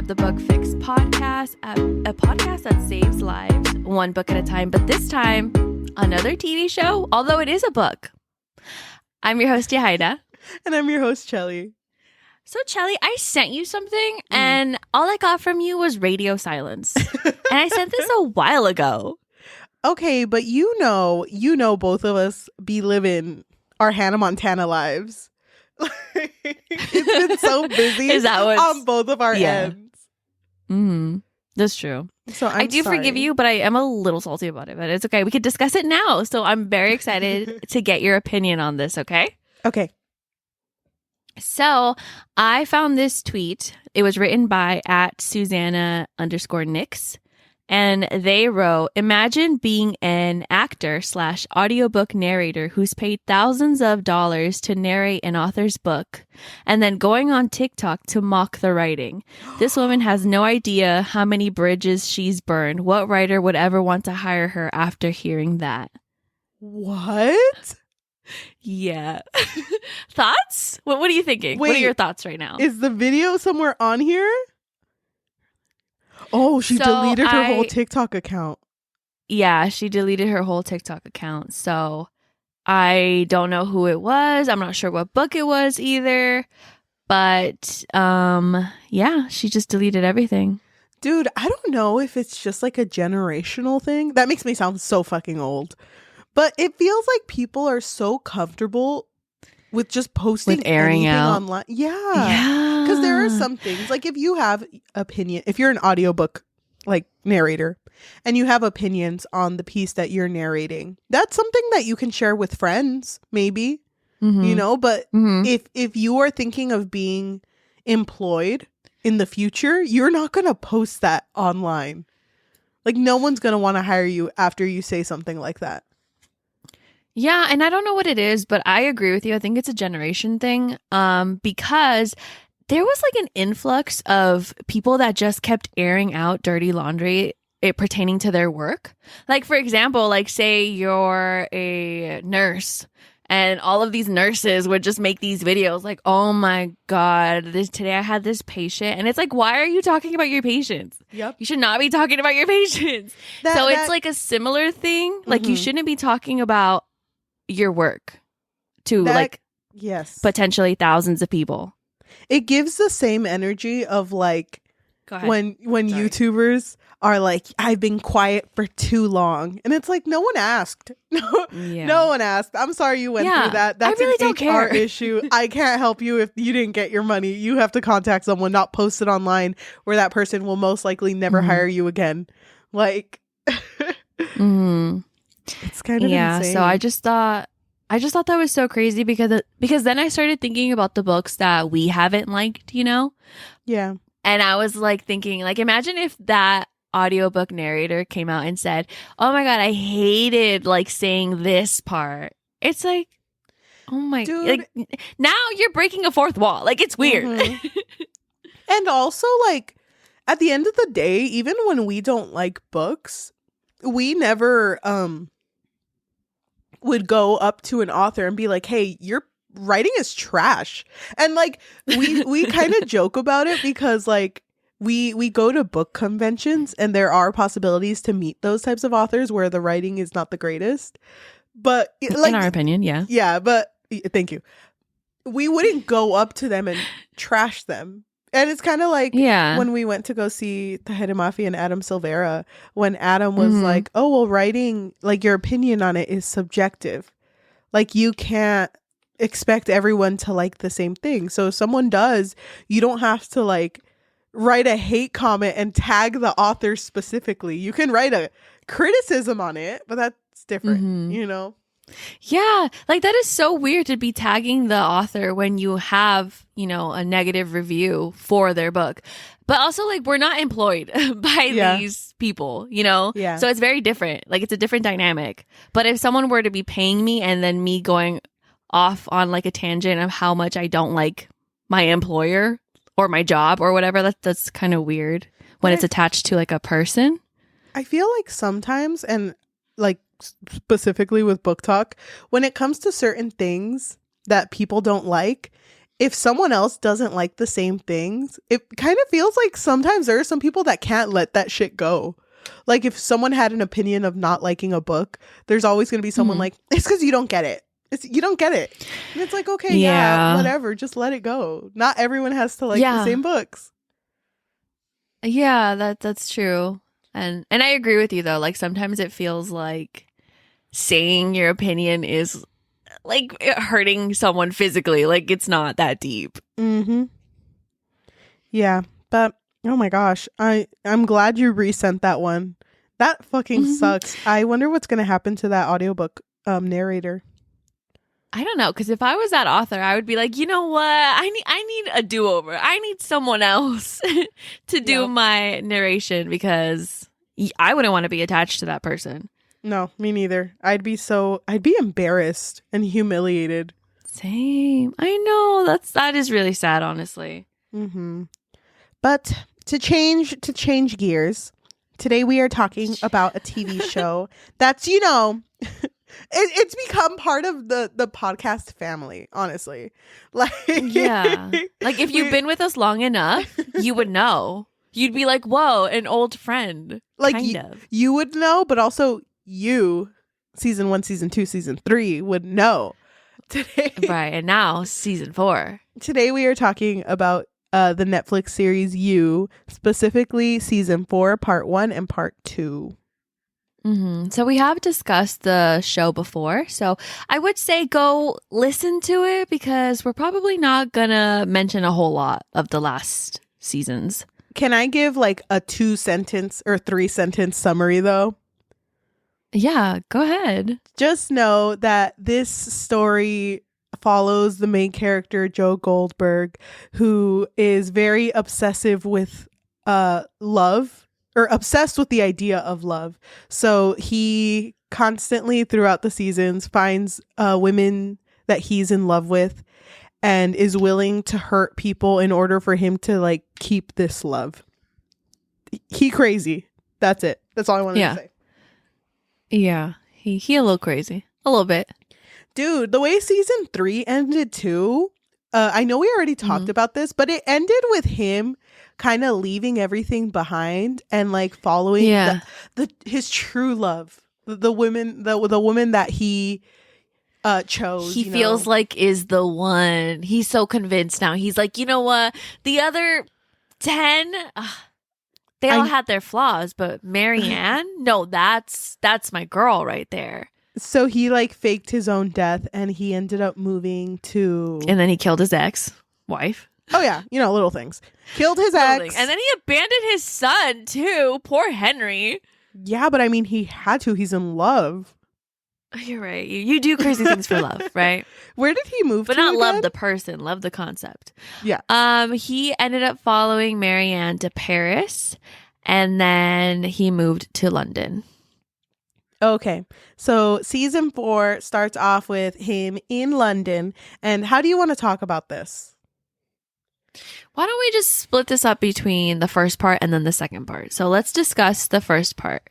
the Book Fix podcast, a podcast that saves lives one book at a time. But this time, another TV show, although it is a book. I'm your host, Yahaira. And I'm your host, Chelly. So, Chelly, I sent you something, and all I got from you was radio silence. And I sent this a while ago. Okay, but you know, both of us be living our Hannah Montana lives. It's been so busy Is that on both of our ends. Mm-hmm. That's true. So I do forgive you, but I am a little salty about it. But it's okay. We could discuss it now. So I'm very excited to get your opinion on this, okay? Okay. So I found this tweet. It was written by @Susanna_Nix. And they wrote, imagine being an actor / audiobook narrator who's paid thousands of dollars to narrate an author's book and then going on TikTok to mock the writing. This woman has no idea how many bridges she's burned. What writer would ever want to hire her after hearing that? What? Yeah. Thoughts? What are you thinking? Wait, what are your thoughts right now? Is the video somewhere on here? Oh, she deleted her whole TikTok account. Yeah, she deleted her whole TikTok account. So I don't know who it was. I'm not sure what book it was either. But yeah, she just deleted everything. Dude, I don't know if it's just like a generational thing. That makes me sound so fucking old. But it feels like people are so comfortable with just posting with airing anything out online. Yeah. Because there are some things, like if you have opinion, if you're an audiobook like narrator and you have opinions on the piece that you're narrating, that's something that you can share with friends, maybe, you know, but if you are thinking of being employed in the future, you're not going to post that online. Like no one's going to want to hire you after you say something like that. Yeah, and I don't know what it is, but I agree with you. I think it's a generation thing because there was like an influx of people that just kept airing out dirty laundry pertaining to their work. Like, for example, like say you're a nurse and all of these nurses would just make these videos like, oh my God, today I had this patient. And it's like, why are you talking about your patients? Yep. You should not be talking about your patients. It's like a similar thing. Like you shouldn't be talking about your work to potentially thousands of people. It gives the same energy of like when YouTubers are like, I've been quiet for too long, and it's like no one asked. No one asked. I'm sorry you went through that. That's I really an don't HR care. issue. I can't help you if you didn't get your money. You have to contact someone, not post it online where that person will most likely never hire you again. Like it's kind of insane. So I just thought that was so crazy because then I started thinking about the books that we haven't liked, you know? Yeah. And I was like thinking, like, imagine if that audiobook narrator came out and said, oh my God, I hated like saying this part. It's like, oh my, dude, like now you're breaking a fourth wall. Like it's weird. And also like at the end of the day, even when we don't like books, we never would go up to an author and be like, hey, your writing is trash. And like we kind of joke about it because like we go to book conventions and there are possibilities to meet those types of authors where the writing is not the greatest. But like, in our opinion, yeah. Yeah, but thank you. We wouldn't go up to them and trash them. And it's kind of like when we went to go see Tahiti Mafi and Adam Silvera, when Adam was like, oh, well, writing, like your opinion on it is subjective. Like you can't expect everyone to like the same thing. So if someone does, you don't have to like write a hate comment and tag the author specifically. You can write a criticism on it, but that's different, you know? Yeah, like that is so weird to be tagging the author when you have, you know, a negative review for their book. But also like we're not employed by these people, you know? Yeah. So it's very different. Like it's a different dynamic. But if someone were to be paying me and then me going off on like a tangent of how much I don't like my employer or my job or whatever, that's kind of weird when it's attached to like a person. I feel like sometimes, and like specifically with Book Talk, when it comes to certain things that people don't like, if someone else doesn't like the same things, it kind of feels like sometimes there are some people that can't let that shit go. Like if someone had an opinion of not liking a book, there's always going to be someone like, it's because you don't get it. You don't get it. And it's like, okay, yeah, whatever. Just let it go. Not everyone has to like the same books. Yeah, that's true. And I agree with you though. Like sometimes it feels like saying your opinion is like hurting someone physically. Like it's not that deep. Yeah, but oh my gosh, I'm glad you resent that one. That fucking sucks. I wonder what's gonna happen to that audiobook narrator. I don't know, because if I was that author, I would be like, you know what? I need a do-over. I need someone else to do my narration because I wouldn't want to be attached to that person. No, me neither. I'd be embarrassed and humiliated. Same. I know. That is really sad, honestly. But to change gears, today we are talking about a TV show that's, you know, it's become part of the podcast family, honestly. Like, yeah. Like if you've been with us long enough, you would know. You'd be like, whoa, an old friend. Like you would know, but also you, season 1, season 2, season 3 would know. Today, right, and now season 4. Today we are talking about the Netflix series You, specifically season 4, part 1 and part 2. So we have discussed the show before, so I would say go listen to it because we're probably not gonna mention a whole lot of the last seasons. Can I give like a 2-sentence or 3-sentence summary though? Yeah, go ahead. Just know that this story follows the main character, Joe Goldberg, who is very obsessive with love, or obsessed with the idea of love. So he constantly throughout the seasons finds women that he's in love with and is willing to hurt people in order for him to like keep this love. He crazy. That's it. That's all I wanted to say. Yeah. He a little crazy. A little bit. Dude, the way season 3 ended too, I know we already talked about this, but it ended with him kind of leaving everything behind and like following his true love, the woman that he chose. He feels like is the one. He's so convinced now. He's like, you know what? The other 10, they all had their flaws, but Marianne, no, that's my girl right there. So he like faked his own death and he ended up moving to, and then he killed his ex-wife. Oh yeah, you know, little things. Killed his ex. And then he abandoned his son too. Poor Henry. Yeah, but I mean, he had to. He's in love. You're right. You do crazy things for love, right? Where did he move but to? But not again? love the person, love the concept. Yeah. He ended up following Marianne to Paris, and then he moved to London. Okay. So season 4 starts off with him in London. And how do you want to talk about this? Why don't we just split this up between the first part and then the second part? So let's discuss the first part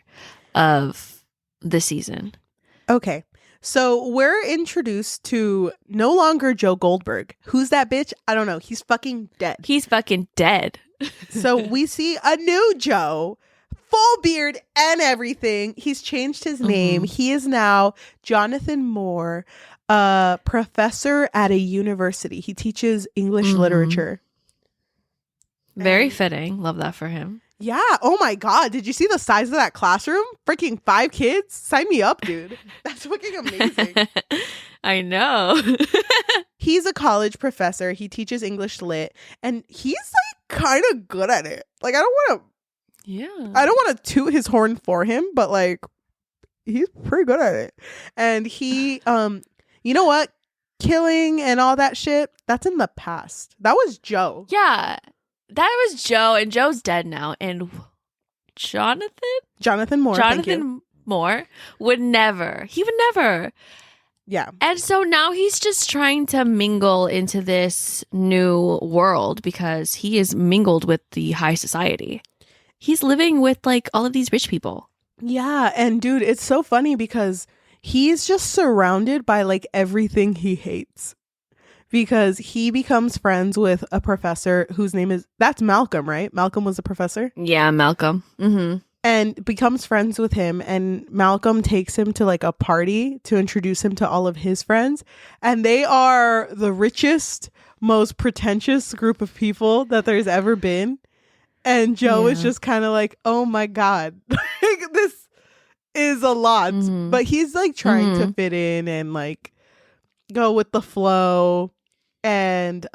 of the season. Okay. So we're introduced to no longer Joe Goldberg. Who's that bitch? I don't know. He's fucking dead. He's fucking dead. So we see a new Joe, full beard and everything. He's changed his name. He is now Jonathan Moore, a professor at a university. He teaches English literature. Very fitting. Love that for him. Yeah. Oh my God. Did you see the size of that classroom? Freaking 5 kids? Sign me up, dude. That's fucking amazing. I know. He's a college professor. He teaches English lit. And he's like kind of good at it. Like, I don't want to toot his horn for him, but like, he's pretty good at it. And he, you know what? Killing and all that shit, that's in the past. That was Joe. Yeah. That was Joe, and Joe's dead now. And Jonathan Moore would never. He would never. Yeah. And so now he's just trying to mingle into this new world because he is mingled with the high society. He's living with like all of these rich people. Yeah. And dude, it's so funny because he's just surrounded by like everything he hates. because he becomes friends with a professor whose name is, that's Malcolm, right? Malcolm was a professor? Yeah, Malcolm. Mm-hmm. And becomes friends with him, and Malcolm takes him to like a party to introduce him to all of his friends, and they are the richest, most pretentious group of people that there's ever been. And Joe is just kind of like, oh my God, this is a lot. Mm-hmm. But he's like trying to fit in and like go with the flow. And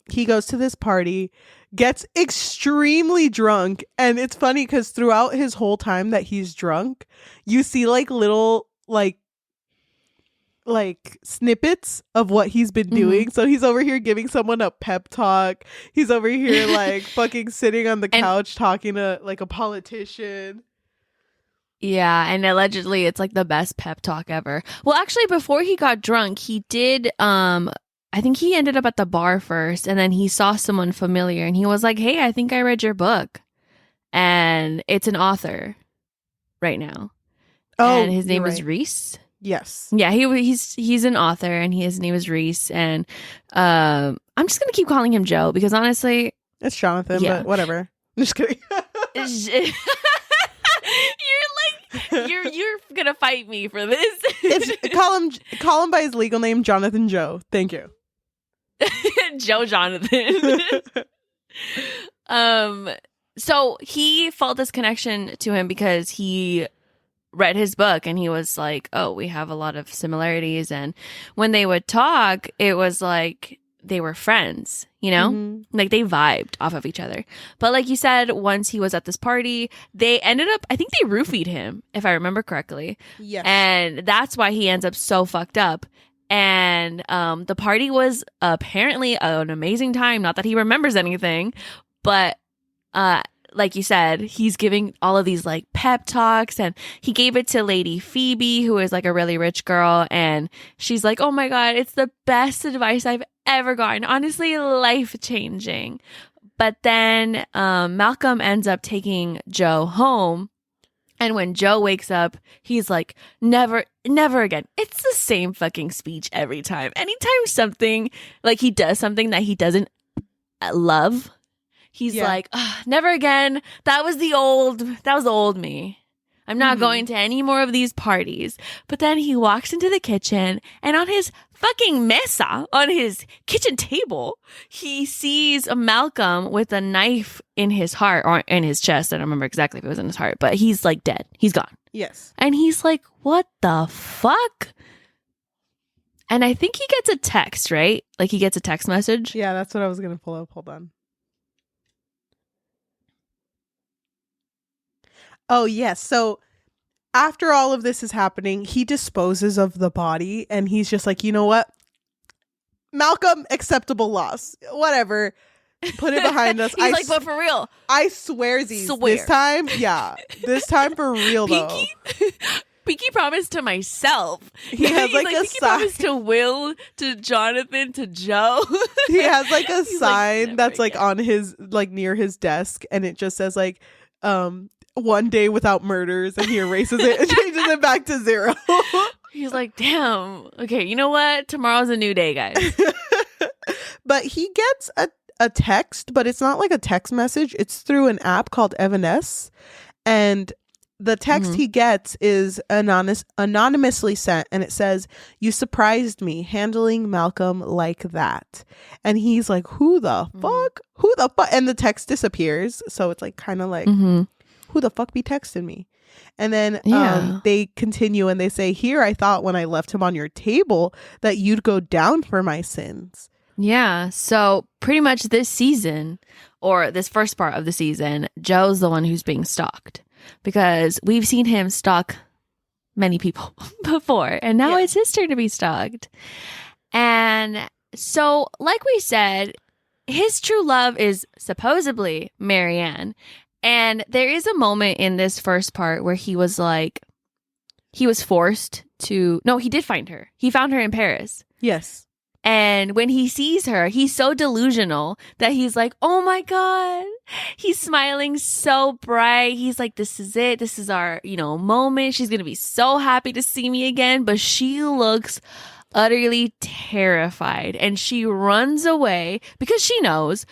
he goes to this party, gets extremely drunk. And it's funny because throughout his whole time that he's drunk, you see like little like snippets of what he's been doing. So he's over here giving someone a pep talk. He's over here like fucking sitting on the couch talking to like a politician. Yeah, and allegedly it's like the best pep talk ever. Well, actually, before he got drunk, he did I think he ended up at the bar first, and then he saw someone familiar, and he was like, "Hey, I think I read your book." And it's an author right now. Oh, and his name is Reese. Yes. Yeah, he's an author, and his name is Reese, and I'm just gonna keep calling him Joe because honestly, it's Jonathan. Yeah. But whatever. I'm just kidding. You're gonna fight me for this. Call him by his legal name, Jonathan Joe. Thank you. Joe Jonathan. So he felt this connection to him because he read his book and he was like, oh, we have a lot of similarities. And when they would talk, it was like they were friends, you know? Mm-hmm. Like they vibed off of each other. But like you said, once he was at this party, they ended up, I think they roofied him, if I remember correctly. Yes. And that's why he ends up so fucked up. And the party was apparently an amazing time. Not that he remembers anything, but like you said, he's giving all of these like pep talks, and he gave it to Lady Phoebe, who is like a really rich girl. And she's like, oh my God, it's the best advice I've ever gotten. Honestly, life changing. But then Malcolm ends up taking Joe home. And when Joe wakes up, he's like, never again. It's the same fucking speech every time. Anytime something, like he does something that he doesn't love, he's like, oh, never again. That was the old me. I'm not going to any more of these parties. But then he walks into the kitchen, and on his fucking mesa, on his kitchen table, he sees a Malcolm with a knife in his heart, or in his chest. I don't remember exactly if it was in his heart, but he's like dead. He's gone. Yes. And he's like, what the fuck? And I think he gets a text, right? Like he gets a text message. Yeah, that's what I was going to pull up. Hold on. Oh, yes. So after all of this is happening, he disposes of the body, and he's just like, you know what? Malcolm, acceptable loss. Whatever. Put it behind us. He's like, but for real. I swear. This time, yeah. This time for real, though. Pinky promise to myself. He has like a Pinky promise to Will, to Jonathan, to Joe. He has like a sign that's like on his, like near his desk, and it just says like, 1 day without murders, and he erases it and changes it back to 0. He's like, damn. Okay, you know what? Tomorrow's a new day, guys. But he gets a text, but it's not like a text message. It's through an app called Evanesce. And the text he gets is anonymously sent, and it says, "You surprised me handling Malcolm like that." And he's like, who the fuck? Who the fuck? And the text disappears. So it's like kind of like, who the fuck be texting me? And then they continue and they say, here, I thought when I left him on your table that you'd go down for my sins. Yeah. So pretty much this season, or this first part of the season, Joe's the one who's being stalked, because we've seen him stalk many people before, and now it's his turn to be stalked. And so, like we said, his true love is supposedly Marianne. And there is a moment in this first part where he was like, he was forced to, no, he did find her. He found her in Paris. Yes. And when he sees her, he's so delusional that he's like, oh my God. He's smiling so bright. He's like, this is it. This is our, moment. She's going to be so happy to see me again. But she looks utterly terrified, and she runs away because she knows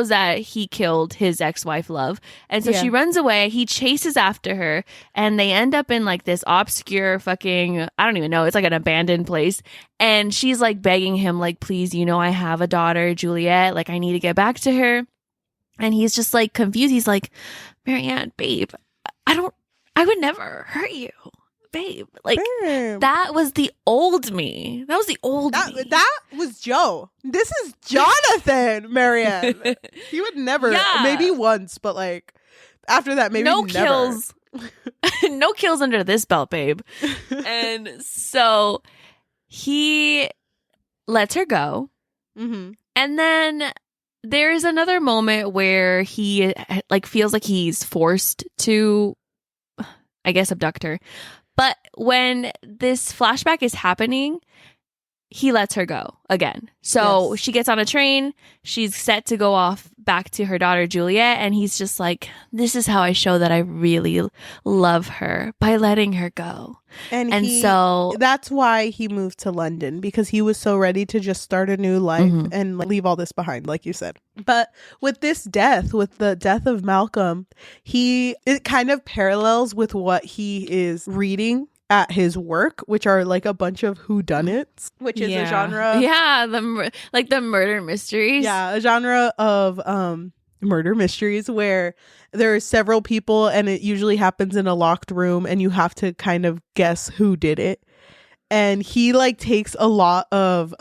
that he killed his ex-wife Love, and so she runs away. He chases after her, and they end up in like this obscure fucking, I don't even know, it's like an abandoned place, and she's like begging him like, please, you know, I have a daughter, Juliet, like I need to get back to her. And he's just like confused. He's like, Marianne, babe, I would never hurt you, babe. Like, that was the old me. That was the old me. That was Joe. This is Jonathan, Marianne. He would never, maybe once, but like, after that, maybe never. Kills. No kills under this belt, babe. And so he lets her go. Mm-hmm. And then there is another moment where he like feels like he's forced to, I guess, abduct her. But when this flashback is happening, he lets her go again. So she gets on a train. She's set to go off back to her daughter, Juliet. And he's just like, this is how I show that I really love her, by letting her go. And so that's why he moved to London, because he was so ready to just start a new life and leave all this behind, like you said. But with this death, with the death of Malcolm, it kind of parallels with what he is reading at his work, which are like a bunch of whodunits, which is a genre. Yeah, the murder mysteries. Yeah, a genre of murder mysteries where there are several people and it usually happens in a locked room and you have to kind of guess who did it. And he like takes a lot of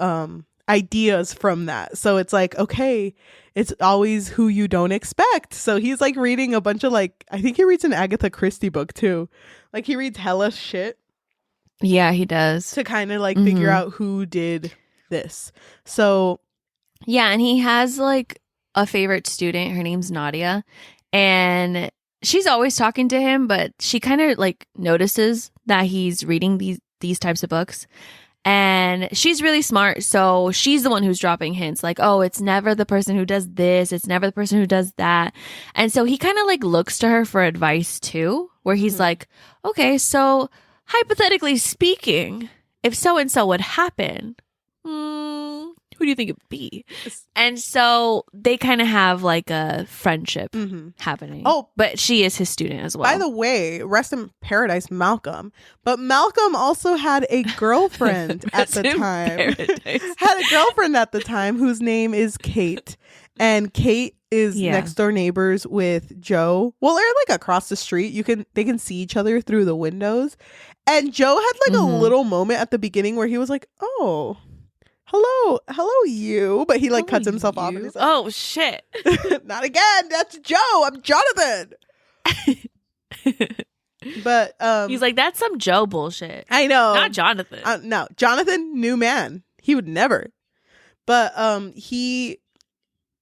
ideas from that. So it's like, okay, it's always who you don't expect. So he's like reading a bunch of like, I think he reads an Agatha Christie book too. Like he reads hella shit. Yeah, he does. To kind of like figure out who did this. So yeah, and he has like a favorite student. Her name's Nadia. And she's always talking to him, but she kind of like notices that he's reading these types of books. And she's really smart. So she's the one who's dropping hints like, oh, it's never the person who does this. It's never the person who does that. And so he kind of like looks to her for advice too, where he's like, okay, so hypothetically speaking, if so-and-so would happen, who do you think it would be? And so they kind of have like a friendship happening. Oh, but she is his student as well. By the way, rest in paradise, Malcolm. But Malcolm also had a girlfriend at the time. Had a girlfriend at the time whose name is Kate. And Kate is next door neighbors with Joe. Well, they're like across the street. They can see each other through the windows. And Joe had like a little moment at the beginning where he was like, oh, hello you, but he like cuts himself off and he's like, oh shit. Not again, that's Joe, I'm Jonathan. But he's like, that's some Joe bullshit. I know, not Jonathan. No, Jonathan, new man, he would never. But he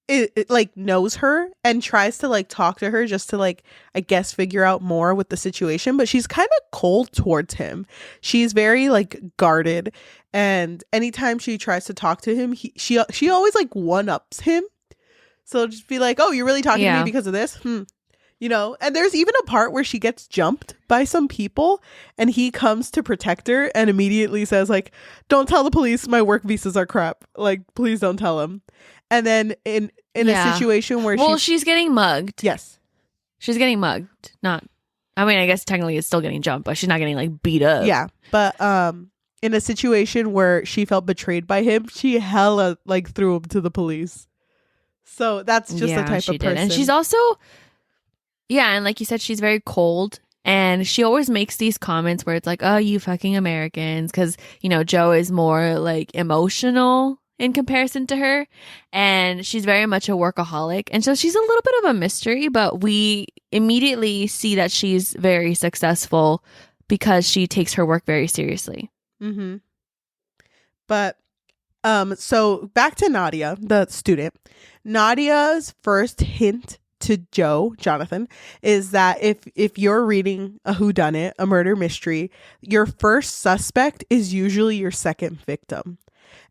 it like knows her and tries to like talk to her just to like, I guess, figure out more with the situation, but she's kind of cold towards him. She's very like guarded, and anytime she tries to talk to him, she always like one-ups him. So just be like, oh, you're really talking to me because of this? You know, and there's even a part where she gets jumped by some people and he comes to protect her and immediately says like, don't tell the police my work visas are crap. Like, please don't tell them. And then in a situation where she's getting mugged. Yes. She's getting mugged. I guess technically it's still getting jumped, but she's not getting like beat up. Yeah. But in a situation where she felt betrayed by him, she hella like threw him to the police. So that's just the type of person. And she's also, and like you said, she's very cold. And she always makes these comments where it's like, oh, you fucking Americans. Because, you know, Joe is more like emotional in comparison to her, and she's very much a workaholic, and so she's a little bit of a mystery, but we immediately see that she's very successful because she takes her work very seriously. But so back to Nadia, the student. Nadia's first hint to Jonathan, is that if you're reading a whodunit, a murder mystery, your first suspect is usually your second victim.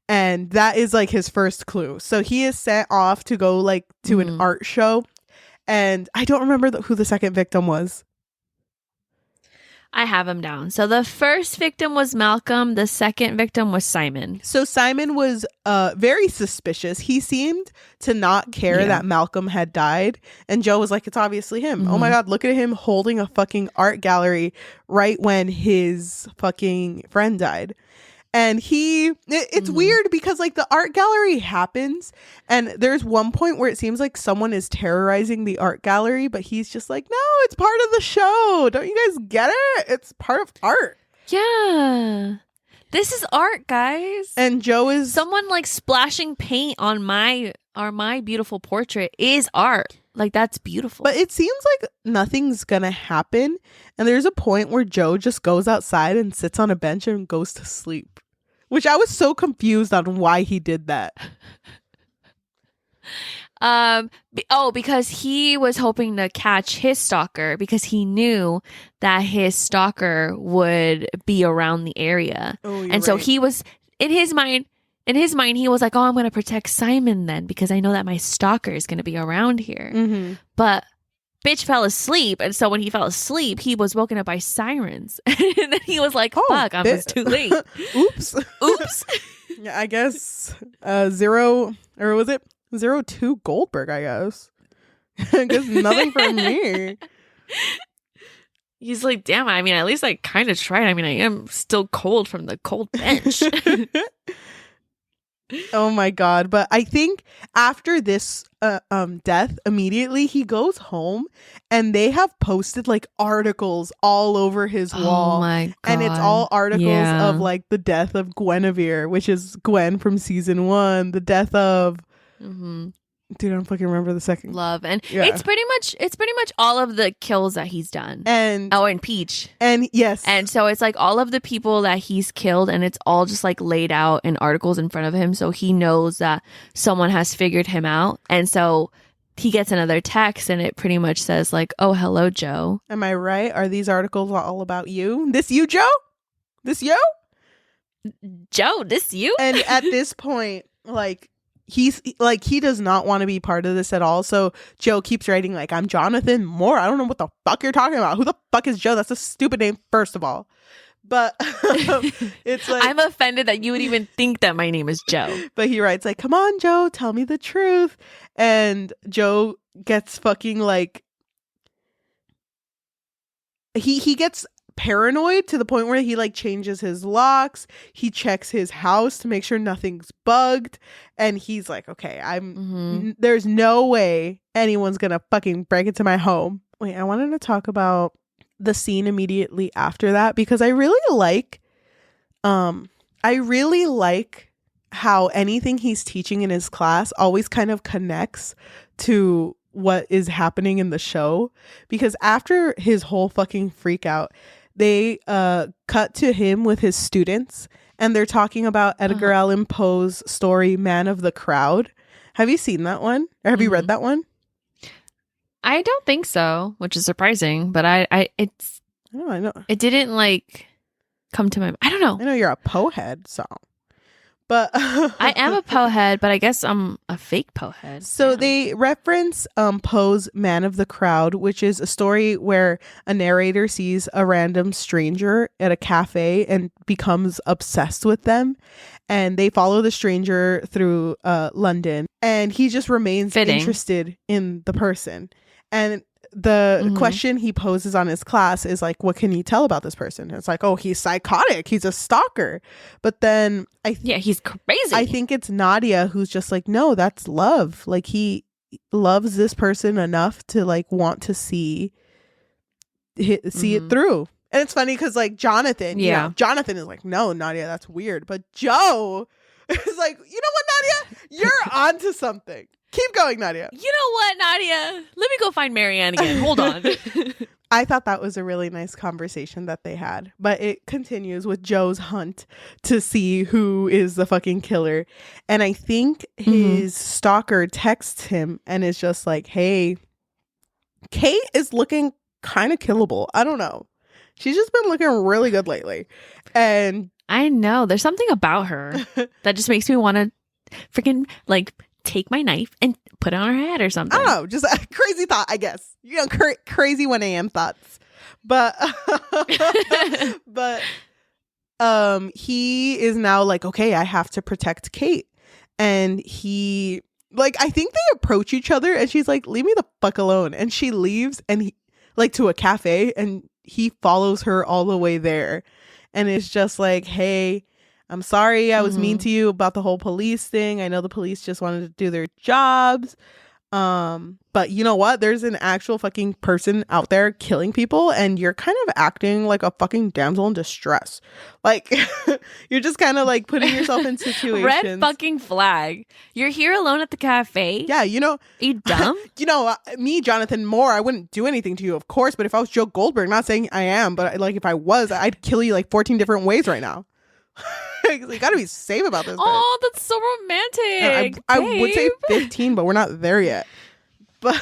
And that is like his first clue. So he is sent off to go like to an art show. And I don't remember who the second victim was. I have them down. So the first victim was Malcolm. The second victim was Simon. So Simon was very suspicious. He seemed to not care that Malcolm had died. And Joe was like, it's obviously him. Oh my God, look at him holding a fucking art gallery right when his fucking friend died. And it's weird because like the art gallery happens and there's one point where it seems like someone is terrorizing the art gallery, but he's just like, no, it's part of the show. Don't you guys get it? It's part of art. Yeah. This is art, guys. And Joe is someone like splashing paint on my beautiful portrait is art. Like, that's beautiful. But it seems like nothing's gonna happen. And there's a point where Joe just goes outside and sits on a bench and goes to sleep. Which I was so confused on why he did that. Because he was hoping to catch his stalker because he knew that his stalker would be around the area. And so he was in his mind, he was like, oh, I'm going to protect Simon then because I know that my stalker is going to be around here. Mm-hmm. But bitch fell asleep. And so when he fell asleep, he was woken up by sirens. And then he was like, fuck, I was too late. Oops. Yeah, I guess 02 Goldberg, I guess. I guess nothing for me. He's like, damn, I mean, at least I kind of tried. I mean, I am still cold from the cold bench. Oh my God. But I think after this death, immediately he goes home and they have posted like articles all over his wall. Oh my God. And it's all articles of like the death of Guinevere, which is Gwen from season 1, the death of dude, I don't fucking remember the second. Love. And it's pretty much all of the kills that he's done. And and Peach. And yes. And so it's like all of the people that he's killed and it's all just like laid out in articles in front of him. So he knows that someone has figured him out. And so he gets another text and it pretty much says like, oh, hello, Joe. Am I right? Are these articles all about you? This you, Joe? This you? Joe, this you? And at this point, like, he's like, he does not want to be part of this at all. So Joe keeps writing like, I'm Jonathan Moore. I don't know what the fuck you're talking about. Who the fuck is Joe? That's a stupid name, first of all. But it's like, I'm offended that you would even think that my name is Joe. But he writes like, come on, Joe, tell me the truth. And Joe gets fucking like, he gets paranoid to the point where he like changes his locks. He checks his house to make sure nothing's bugged. And he's like, okay, there's no way anyone's gonna fucking break into my home. Wait, I wanted to talk about the scene immediately after that because I really like how anything he's teaching in his class always kind of connects to what is happening in the show. Because after his whole fucking freak out, they cut to him with his students and they're talking about Edgar Allan Poe's story, Man of the Crowd. Have you seen that one? Or have you read that one? I don't think so, which is surprising, but I know. It didn't like come to my, I don't know. I know you're a Poe head, so. But I am a Poe head, but I guess I'm a fake Poe head. So they reference Poe's Man of the Crowd, which is a story where a narrator sees a random stranger at a cafe and becomes obsessed with them. And they follow the stranger through London. And he just remains interested in the person. And the question he poses on his class is like, what can you tell about this person? It's like, oh, he's psychotic. He's a stalker. But then he's crazy. I think it's Nadia who's just like, no, that's love. Like he loves this person enough to like want to see it through. And it's funny because like Jonathan, you know, Jonathan is like, no, Nadia, that's weird. But Joe is like, you know what, Nadia? You're onto something. Keep going, Nadia. You know what, Nadia? Let me go find Marianne again. Hold on. I thought that was a really nice conversation that they had. But it continues with Joe's hunt to see who is the fucking killer. And I think his stalker texts him and is just like, hey, Kate is looking kind of killable. I don't know. She's just been looking really good lately. And I know. There's something about her that just makes me want to freaking like take my knife and put it on her head or something. I don't know, just a crazy thought, I guess. You know, crazy 1 a.m. thoughts. But he is now like, okay, I have to protect Kate. And he, like, I think they approach each other and she's like, leave me the fuck alone. And she leaves and he, like, to a cafe, and he follows her all the way there. And it's just like, hey, I'm sorry I was mean to you about the whole police thing. I know the police just wanted to do their jobs. But you know what? There's an actual fucking person out there killing people, and you're kind of acting like a fucking damsel in distress. Like, you're just kind of like putting yourself in situations. Red fucking flag. You're here alone at the cafe? Yeah, you know. Are you dumb? You know, me, Jonathan Moore, I wouldn't do anything to you, of course. But if I was Joe Goldberg, not saying I am, but like if I was, I'd kill you like 14 different ways right now. You gotta be safe about this. Oh, that's so romantic. I would say 15, but we're not there yet. But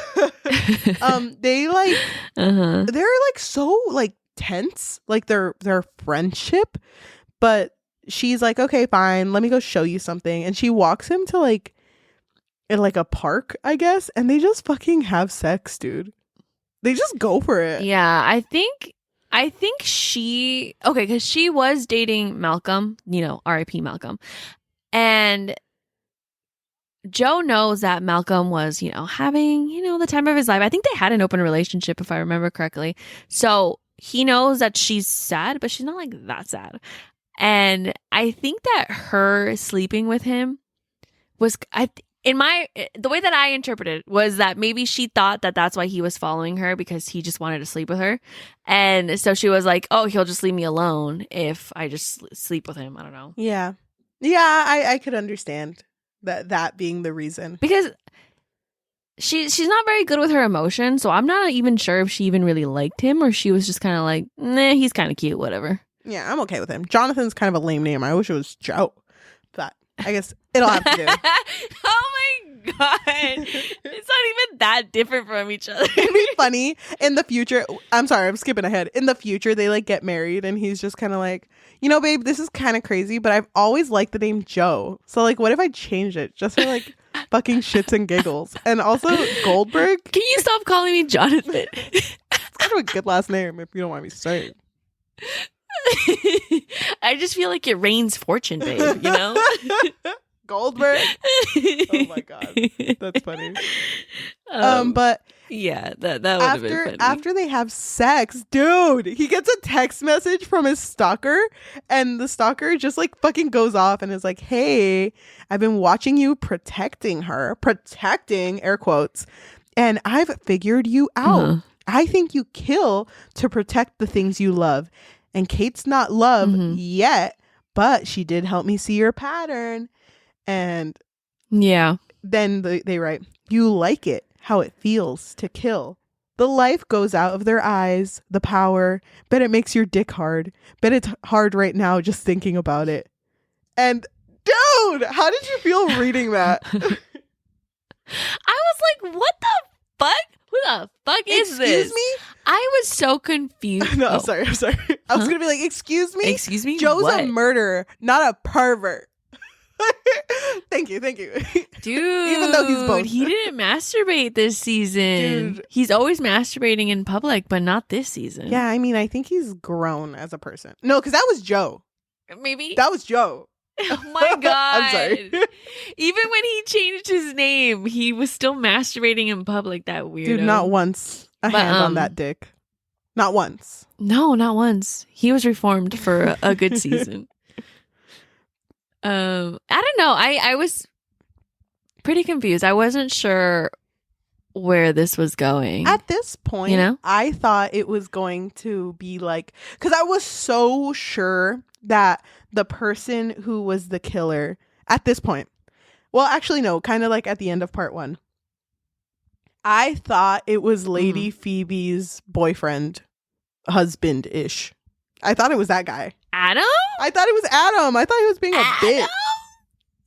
they like they're like so like tense, like their friendship. But she's like, okay, fine, let me go show you something. And she walks him to like in like a park, I guess, and they just fucking have sex, dude. They just go for it. Yeah, I think she, okay, because she was dating Malcolm, you know, R.I.P. Malcolm. And Joe knows that Malcolm was, you know, having, you know, the time of his life. I think they had an open relationship, if I remember correctly. So he knows that she's sad, but she's not like that sad. And I think that her sleeping with him was, the way that I interpreted it was that maybe she thought that that's why he was following her, because he just wanted to sleep with her. And so she was like, oh, he'll just leave me alone if I just sleep with him. I don't know. Yeah. Yeah, I could understand that being the reason. Because she's not very good with her emotions, so I'm not even sure if she even really liked him, or she was just kind of like, nah, he's kind of cute, whatever. Yeah, I'm okay with him. Jonathan's kind of a lame name. I wish it was Joe. But I guess it'll have to do. Oh my god. It's not even that different from each other. It'd be funny in the future. I'm sorry, I'm skipping ahead. In the future, they like get married and he's just kind of like, you know, babe, this is kind of crazy, but I've always liked the name Joe. So like, what if I change it just for like fucking shits and giggles? And also Goldberg. Can you stop calling me Jonathan? It's kind of a good last name if you don't want me saying. I just feel like it rains fortune, babe, you know? Goldberg. Oh my god, that's funny. But yeah, that would have been funny. After they have sex, dude, he gets a text message from his stalker, and the stalker just like fucking goes off and is like, hey, I've been watching you protecting air quotes, and I've figured you out. I think you kill to protect the things you love, and Kate's not love yet, but she did help me see your pattern. And yeah, then they write, you like it, how it feels to kill. The life goes out of their eyes, the power. Bet it makes your dick hard. Bet it's hard right now just thinking about it. And dude, how did you feel reading that? I was like, what the fuck? Who the fuck is this? Excuse me? I was so confused. No, I'm sorry. I was going to be like, excuse me? Excuse me? Joe's what? a murderer, not a pervert. Thank you. Dude, even though he's both. He didn't masturbate this season. Dude. He's always masturbating in public, but not this season. Yeah, I mean, I think he's grown as a person. No, because that was Joe. Maybe. That was Joe. Oh my god. I'm sorry. Even when he changed his name, he was still masturbating in public. That weirdo. Dude, not once a hand on that dick. Not once. No, not once. He was reformed for a good season. I don't know. I was pretty confused. I wasn't sure where this was going. At this point, you know? I thought it was going to be like, because I was so sure that the person who was the killer at this point, well, actually, no, kind of like at the end of part 1, I thought it was Lady Phoebe's boyfriend, husband-ish. I thought it was that guy. Adam? I thought it was Adam. I thought he was being a bitch.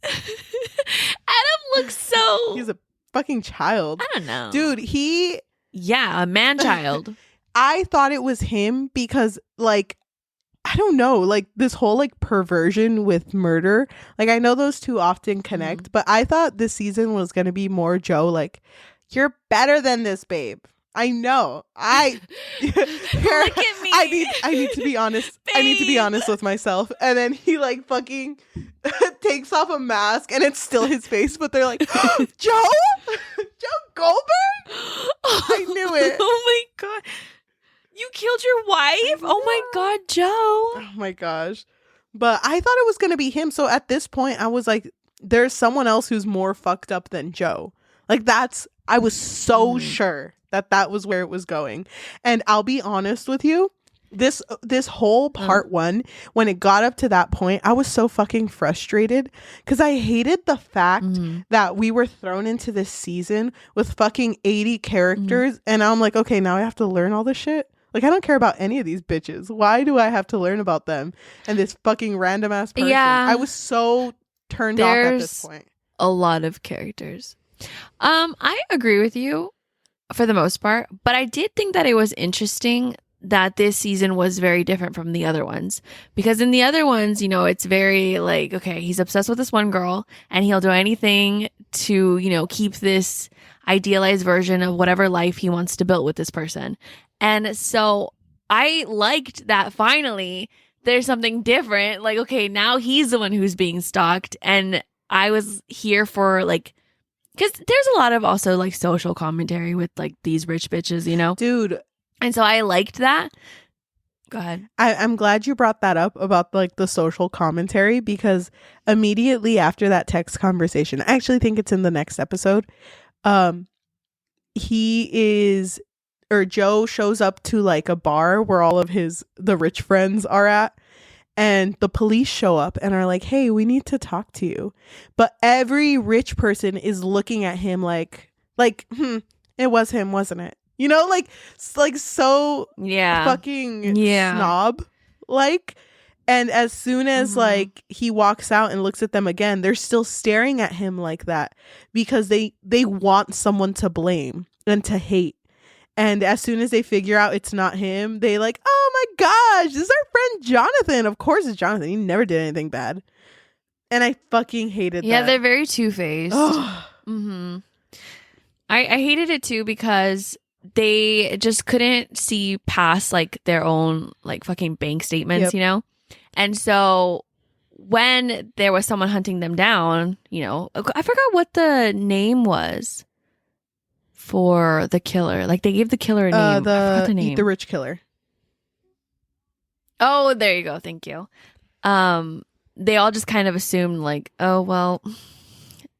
Adam looks so... He's a fucking child. I don't know. Dude, Yeah, a man-child. I thought it was him because, like, I don't know, like, this whole, like, perversion with murder. Like, I know those two often connect, but I thought this season was going to be more Joe, like, you're better than this, babe. I know. Look at me. I need to be honest. Babe. I need to be honest with myself. And then he like fucking takes off a mask and it's still his face, but they're like, Joe? Joe Goldberg? I knew it. Oh my God. You killed your wife? Oh my God, Joe. Oh my gosh. But I thought it was going to be him. So at this point, I was like, there's someone else who's more fucked up than Joe. Like I was so sure that was where it was going. And I'll be honest with you, this whole part 1, when it got up to that point, I was so fucking frustrated because I hated the fact that we were thrown into this season with fucking 80 characters. And I'm like, okay, now I have to learn all this shit. Like, I don't care about any of these bitches. Why do I have to learn about them and this fucking random ass person? Yeah. I was so turned off at this point. A lot of characters. I agree with you for the most part, but I did think that it was interesting that this season was very different from the other ones, because in the other ones, you know, it's very like, okay, he's obsessed with this one girl and he'll do anything to, you know, keep this idealized version of whatever life he wants to build with this person. And so I liked that finally there's something different. Like, okay, now he's the one who's being stalked. And I was here for like, because there's a lot of also like social commentary with like these rich bitches, you know? Dude. And so I liked that. Go ahead. I'm glad you brought that up about like the social commentary, because immediately after that text conversation, I actually think it's in the next episode. Joe shows up to like a bar where all of the rich friends are at. And the police show up and are like, hey, we need to talk to you. But every rich person is looking at him like, it was him, wasn't it? You know, like so fucking snob. Like, and as soon as like he walks out and looks at them again, they're still staring at him like that because they want someone to blame and to hate. And as soon as they figure out it's not him, they like, oh my gosh, this is our friend Jonathan. Of course it's Jonathan. He never did anything bad. And I fucking hated that. Yeah, they're very two-faced. I hated it too because they just couldn't see past like their own like fucking bank statements, you know? And so when there was someone hunting them down, you know, I forgot what the name was for the killer. Like they gave the killer a name. I forgot the name. Eat the Rich Killer. Oh, there you go. Thank you. They all just kind of assumed like, oh, well,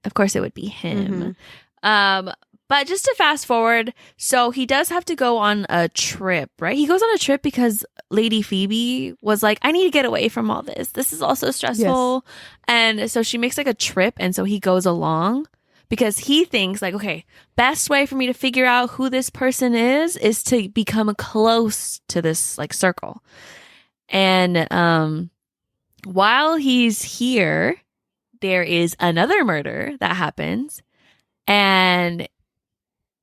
of course it would be him. But just to fast forward, so he does have to go on a trip, right? He goes on a trip because Lady Phoebe was like, I need to get away from all this. This is also stressful. Yes. And so she makes like a trip. And so he goes along because he thinks like, okay, best way for me to figure out who this person is to become close to this like circle. And while he's here, there is another murder that happens. And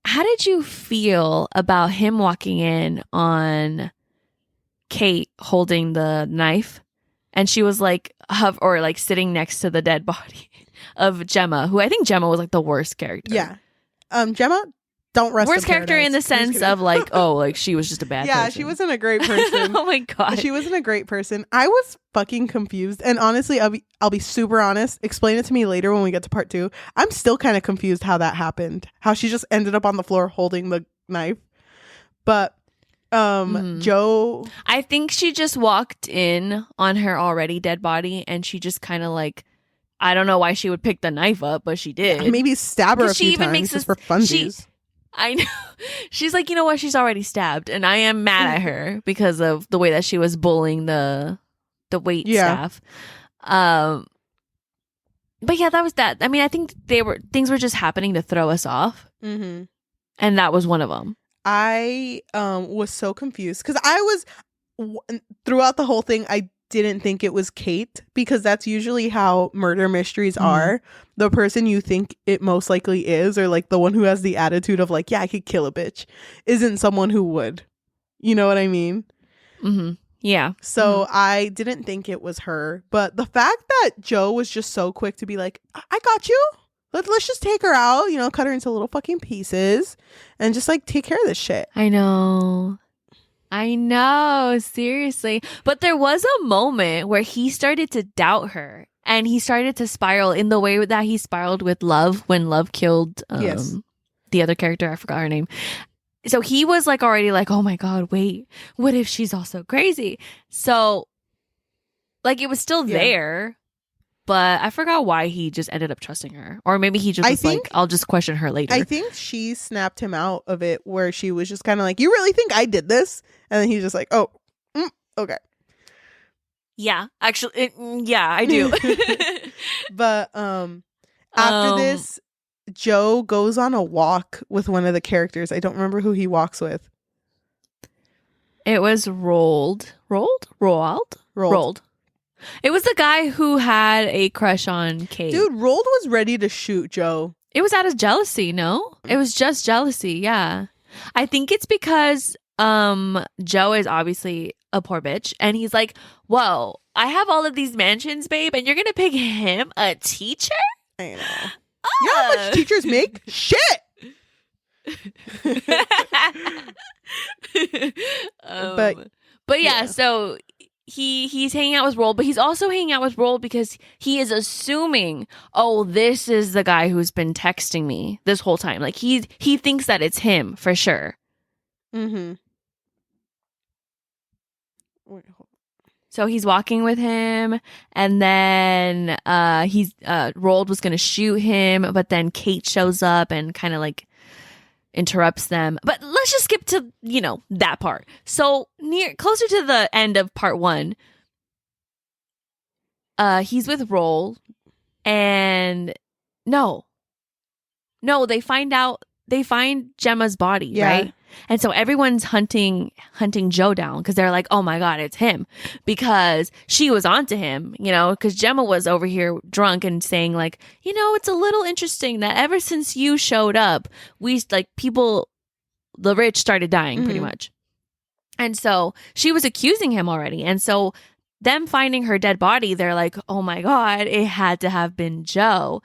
how did you feel about him walking in on Kate holding the knife? And she was like, sitting next to the dead body of Gemma, who I think Gemma was like the worst character. Yeah. Gemma, don't rest worst character in the sense of like, oh, like she was just a bad person. Yeah, she wasn't a great person. Oh my God. She wasn't a great person. I was fucking confused. And honestly, I'll be super honest. Explain it to me later when we get to part 2. I'm still kind of confused how that happened. How she just ended up on the floor holding the knife. But Joe, I think she just walked in on her already dead body and she just kind of like, I don't know why she would pick the knife up, but she did. Yeah, maybe stab her a few times just for funsies. I know. She's like, you know what? She's already stabbed. And I am mad at her because of the way that she was bullying the wait staff. But yeah, that was that. I mean, I think things were just happening to throw us off. And that was one of them. I was so confused because I was throughout the whole thing, I didn't think it was Kate, because that's usually how murder mysteries are. The person you think it most likely is, or like the one who has the attitude of like, yeah, I could kill a bitch, isn't someone who would. You know what I mean? Yeah. So I didn't think it was her. But the fact that Joe was just so quick to be like, I got you. Let's just take her out, you know, cut her into little fucking pieces and just like take care of this shit. I know, seriously. But there was a moment where he started to doubt her and he started to spiral in the way that he spiraled with Love when Love killed the other character. I forgot her name. So he was like already like, oh my God, wait, what if she's also crazy? So like it was still there. But I forgot why he just ended up trusting her. Or maybe he just was like, I'll just question her later. I think she snapped him out of it where she was just kind of like, you really think I did this? And then he's just like, oh, okay. Yeah, actually, yeah, I do. But after this, Joe goes on a walk with one of the characters. I don't remember who he walks with. It was Roald. It was the guy who had a crush on Kate. Dude, Roald was ready to shoot Joe. It was out of jealousy, no? It was just jealousy, yeah. I think it's because Joe is obviously a poor bitch. And he's like, whoa, I have all of these mansions, babe, and you're going to pick him a teacher? I know. You know how much teachers make? Shit! But yeah, so... He's hanging out with Roald, but he's also hanging out with Roald because he is assuming, oh, this is the guy who's been texting me this whole time. Like he thinks that it's him for sure. Mm-hmm. So he's walking with him, and then Roald was gonna shoot him, but then Kate shows up and kind of like interrupts them. But let's just skip to, you know, that part. So closer to the end of part 1, he's with Roald, and no, they find Gemma's body, right? And so everyone's hunting Joe down because they're like, oh my God, it's him, because she was onto him, you know, because Gemma was over here drunk and saying like, you know, it's a little interesting that ever since you showed up, we like people, the rich started dying pretty much. And so she was accusing him already. And so them finding her dead body, they're like, oh my God, it had to have been Joe.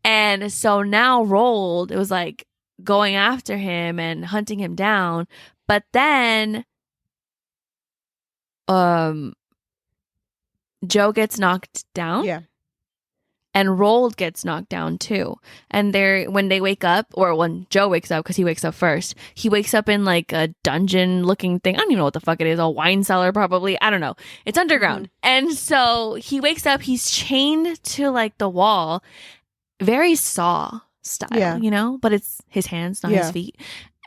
And so now Roald, it was like, going after him and hunting him down, but then Joe gets knocked down, and Roald gets knocked down too. And when they wake up, or when Joe wakes up, because he wakes up first, he wakes up in like a dungeon looking thing. I don't even know what the fuck it is, a wine cellar probably, I don't know, it's underground. And so he wakes up, he's chained to like the wall, very Saw style, you know, but it's his hands, not his feet.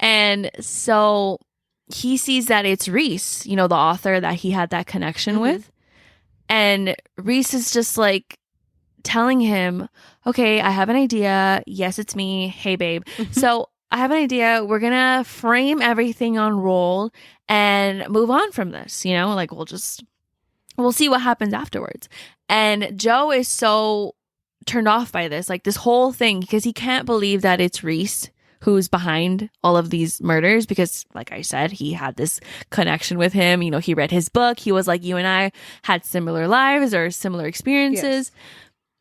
And so he sees that it's Reese, you know, the author that he had that connection with. And Reese is just like telling him, okay, I have an idea. Yes, it's me. Hey, babe. So I have an idea. We're going to frame everything on Roald and move on from this, you know, like we'll see what happens afterwards. And Joe is so turned off by this, like this whole thing, because he can't believe that it's Reese who's behind all of these murders, because like I said, he had this connection with him, you know, he read his book, he was like, you and I had similar lives or similar experiences.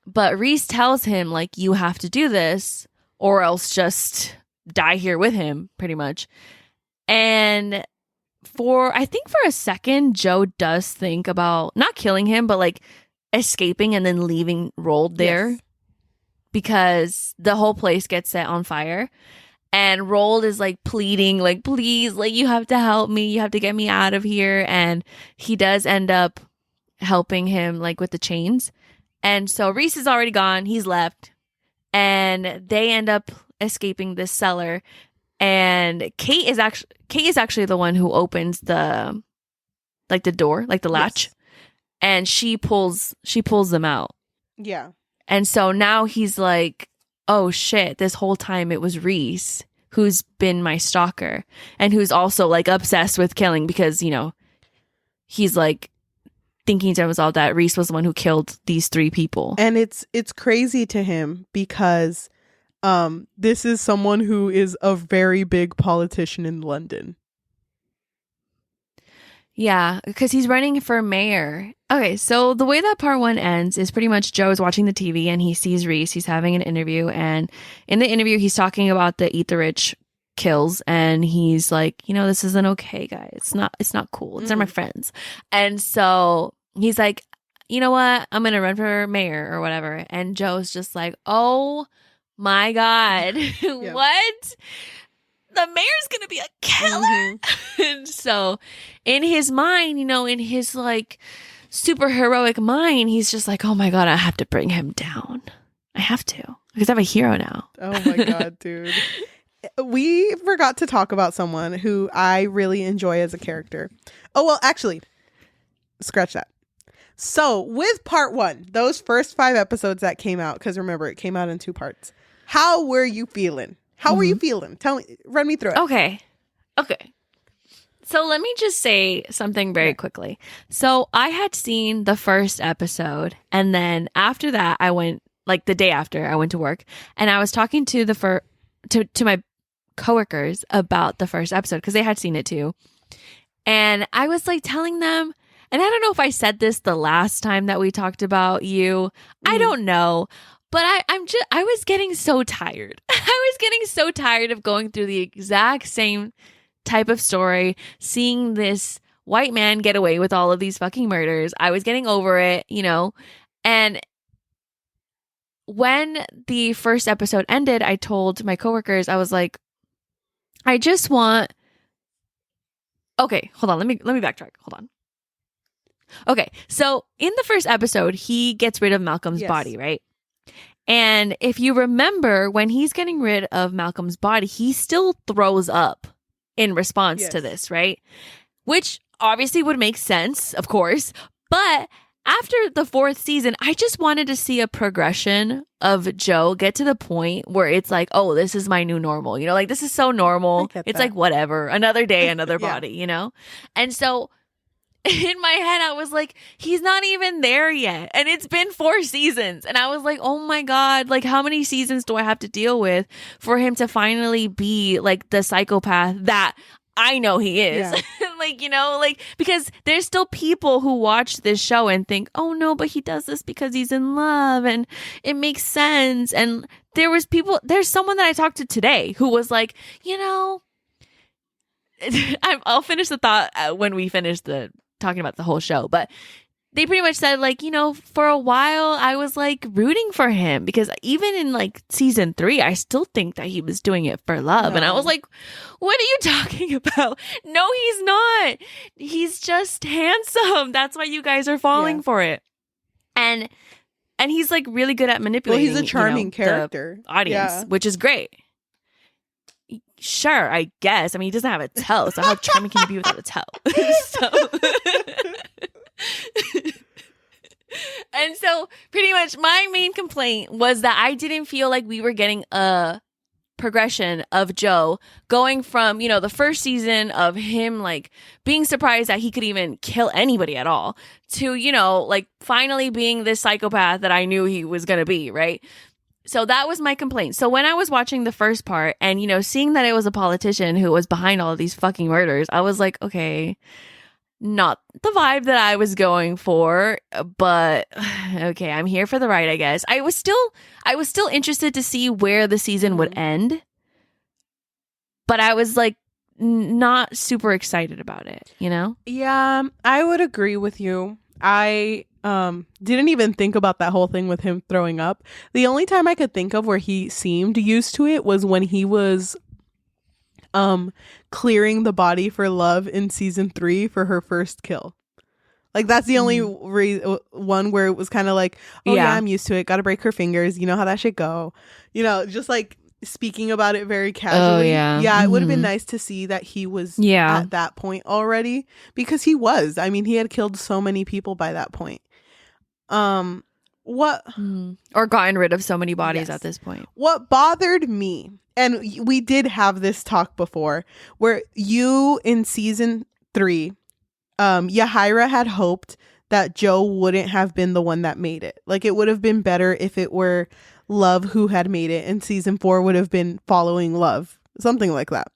But Reese tells him like, you have to do this or else just die here with him, pretty much. And I think for a second, Joe does think about not killing him, but like escaping and then leaving Roald there, because the whole place gets set on fire. And Roald is like pleading, like, please, like, you have to help me. You have to get me out of here. And he does end up helping him like with the chains. And so Reese is already gone. He's left. And they end up escaping this cellar. And Kate is actually the one who opens the door, like the latch. And she pulls them out. Yeah. And so now he's like, oh shit, this whole time it was Reese who's been my stalker and who's also like obsessed with killing, because, you know, he's like thinking to himself that Reese was the one who killed these 3 people. And it's crazy to him because this is someone who is a very big politician in London. Yeah, because he's running for mayor. Okay, so the way that part 1 ends is pretty much Joe is watching the TV and he sees Reese. He's having an interview, and in the interview, he's talking about the Eat the Rich kills, and he's like, this isn't okay, guys. It's not cool. These are my friends. And so he's like, you know what? I'm gonna run for mayor or whatever. And Joe's just like, oh my God, what? The mayor's gonna be a killer. And so in his mind, in his like super heroic mind, he's just like, oh my God, I have to bring him down. I have to, because I'm a hero now. Oh my God, dude. We forgot to talk about someone who I really enjoy as a character. Oh, well, actually, scratch that. So with part 1, those first 5 episodes that came out, because remember, it came out in 2 parts. How were you feeling? How were you feeling? Tell me, run me through it. Okay. So let me just say something very quickly. So I had seen the first episode, and then after that, I went, like the day after, I went to work, and I was talking to to my coworkers about the first episode because they had seen it too. And I was like telling them, and I don't know if I said this the last time that we talked about you. I don't know. But I was getting so tired. I was getting so tired of going through the exact same type of story, seeing this white man get away with all of these fucking murders. I was getting over it, And when the first episode ended, I told my coworkers, I was like, I just want... Okay, hold on. Let me backtrack. Hold on. Okay, so in the first episode, he gets rid of Malcolm's body, right? And if you remember, when he's getting rid of Malcolm's body, he still throws up in response to this, right? Which obviously would make sense, of course. But after the 4th season, I just wanted to see a progression of Joe get to the point where it's like, oh, this is my new normal. Like, this is so normal. It's like, whatever. Another day, another body, And so in my head, I was like, he's not even there yet. And it's been 4 seasons. And I was like, oh my God, like, how many seasons do I have to deal with for him to finally be like the psychopath that I know he is? Yeah. Because there's still people who watch this show and think, oh no, but he does this because he's in love and it makes sense. And there's someone that I talked to today who was like, I'll finish the thought when we finish talking about the whole show, but they pretty much said, like, for a while I was like rooting for him because even in like season 3, I still think that he was doing it for love. No. And I was like, what are you talking about? No, he's not. He's just handsome. That's why you guys are falling for it. And he's like really good at manipulating. Well, he's a charming character. The audience, which is great. Sure, I guess. I mean, he doesn't have a toe, so how charming can you be without a toe? And so pretty much my main complaint was that I didn't feel like we were getting a progression of Joe going from, the first season of him like being surprised that he could even kill anybody at all to, like finally being this psychopath that I knew he was going to be, right? So that was my complaint. So when I was watching the first part and, seeing that it was a politician who was behind all of these fucking murders, I was like, okay, not the vibe that I was going for, but okay, I'm here for the ride, I guess. I was still interested to see where the season would end, but I was like not super excited about it, Yeah, I would agree with you. I didn't even think about that whole thing with him throwing up. The only time I could think of where he seemed used to it was when he was clearing the body for Love in season 3 for her first kill. Like, that's the only one where it was kind of like, oh yeah, I'm used to it, gotta break her fingers, you know how that should go, just like speaking about it very casually. It would have been nice to see that he was at that point already, because he was. I mean, he had killed so many people by that point. Or gotten rid of so many bodies at this point. What bothered me, and we did have this talk before, where you in season 3, Yahira had hoped that Joe wouldn't have been the one that made it. Like, it would have been better if it were Love who had made it, and season 4 would have been following Love. Something like that.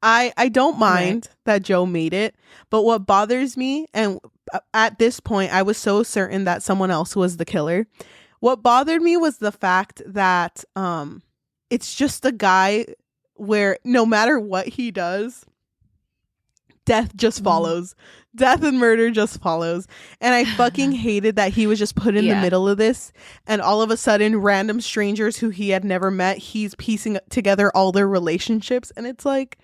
I don't mind that Joe made it, but what bothers me, and at this point I was so certain that someone else was the killer. What bothered me was the fact that it's just a guy where no matter what he does, death just follows. Death and murder just follows. And I fucking hated that he was just put in the middle of this, and all of a sudden random strangers who he had never met, he's piecing together all their relationships, and it's like,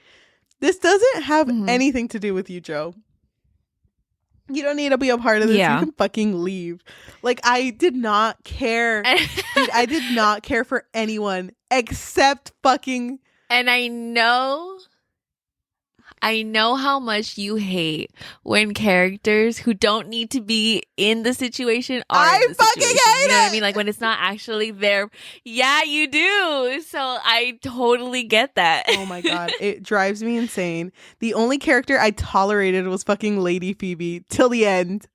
this doesn't have anything to do with you, Joe. You don't need to be a part of this. You can fucking leave. Like, I did not care. Dude, I did not care for anyone except fucking... And I know how much you hate when characters who don't need to be in the situation are in the fucking situation. hate You know what it! I mean? Like, when it's not actually there. Yeah, you do. So I totally get that. Oh my God. It drives me insane. The only character I tolerated was fucking Lady Phoebe till the end.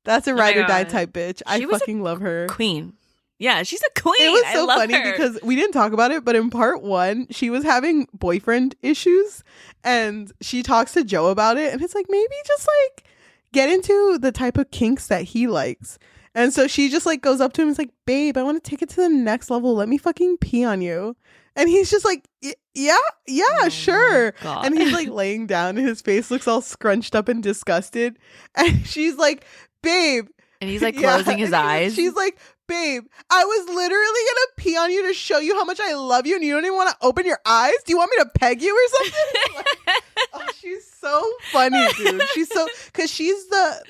That's a ride or die type bitch. I fucking love her. Queen. Yeah, she's a queen. It was so funny because we didn't talk about it, but in part 1, she was having boyfriend issues, and she talks to Joe about it, and it's like, maybe just like get into the type of kinks that he likes. And so she just like goes up to him and is like, babe, I want to take it to the next level. Let me fucking pee on you. And he's just like, yeah, sure. And he's like laying down, and his face looks all scrunched up and disgusted. And she's like, babe. And he's like closing his eyes. She's like, babe, I was literally gonna pee on you to show you how much I love you, and you don't even want to open your eyes? Do you want me to peg you or something? Like, oh, she's so funny, dude. She's so, because she's the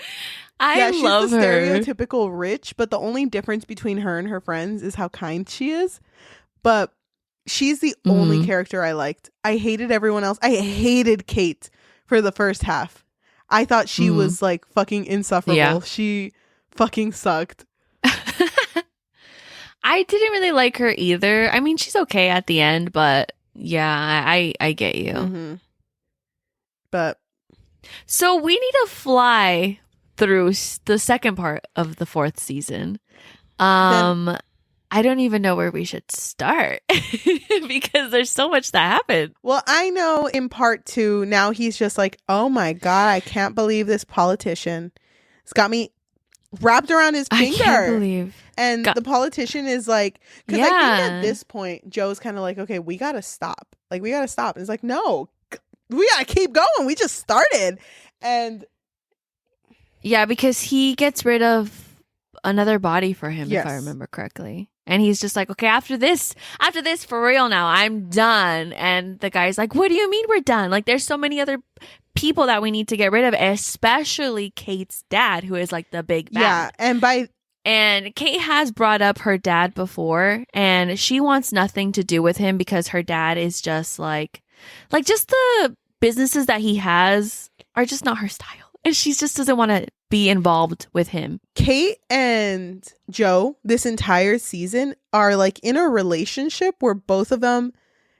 she's love the her. stereotypical rich, but the only difference between her and her friends is how kind she is. But she's the only character I liked. I hated everyone else. I hated Kate for the first half. I thought she was like fucking insufferable. Yeah. She fucking sucked. I didn't really like her either. I mean, she's okay at the end, but yeah, I get you. But so we need to fly through the second part of the 4th season. I don't even know where we should start because there's so much that happened. Well, I know in part 2, now he's just like, oh my God, I can't believe this politician. It's got me wrapped around his finger. I can't believe. And the politician is like, because I think at this point, Joe's kind of like, okay, we got to stop. Like, we got to stop. And it's like, no, we got to keep going. We just started. And yeah, because he gets rid of another body for him, if I remember correctly. And he's just like, okay, after this, for real now, I'm done. And the guy's like, what do you mean we're done? Like, there's so many other people that we need to get rid of, especially Kate's dad, who is like the big bad. Yeah, and Kate has brought up her dad before, and she wants nothing to do with him because her dad is just like just the businesses that he has are just not her style. And she just doesn't want to be involved with him. Kate and Joe, this entire season, are like in a relationship where both of them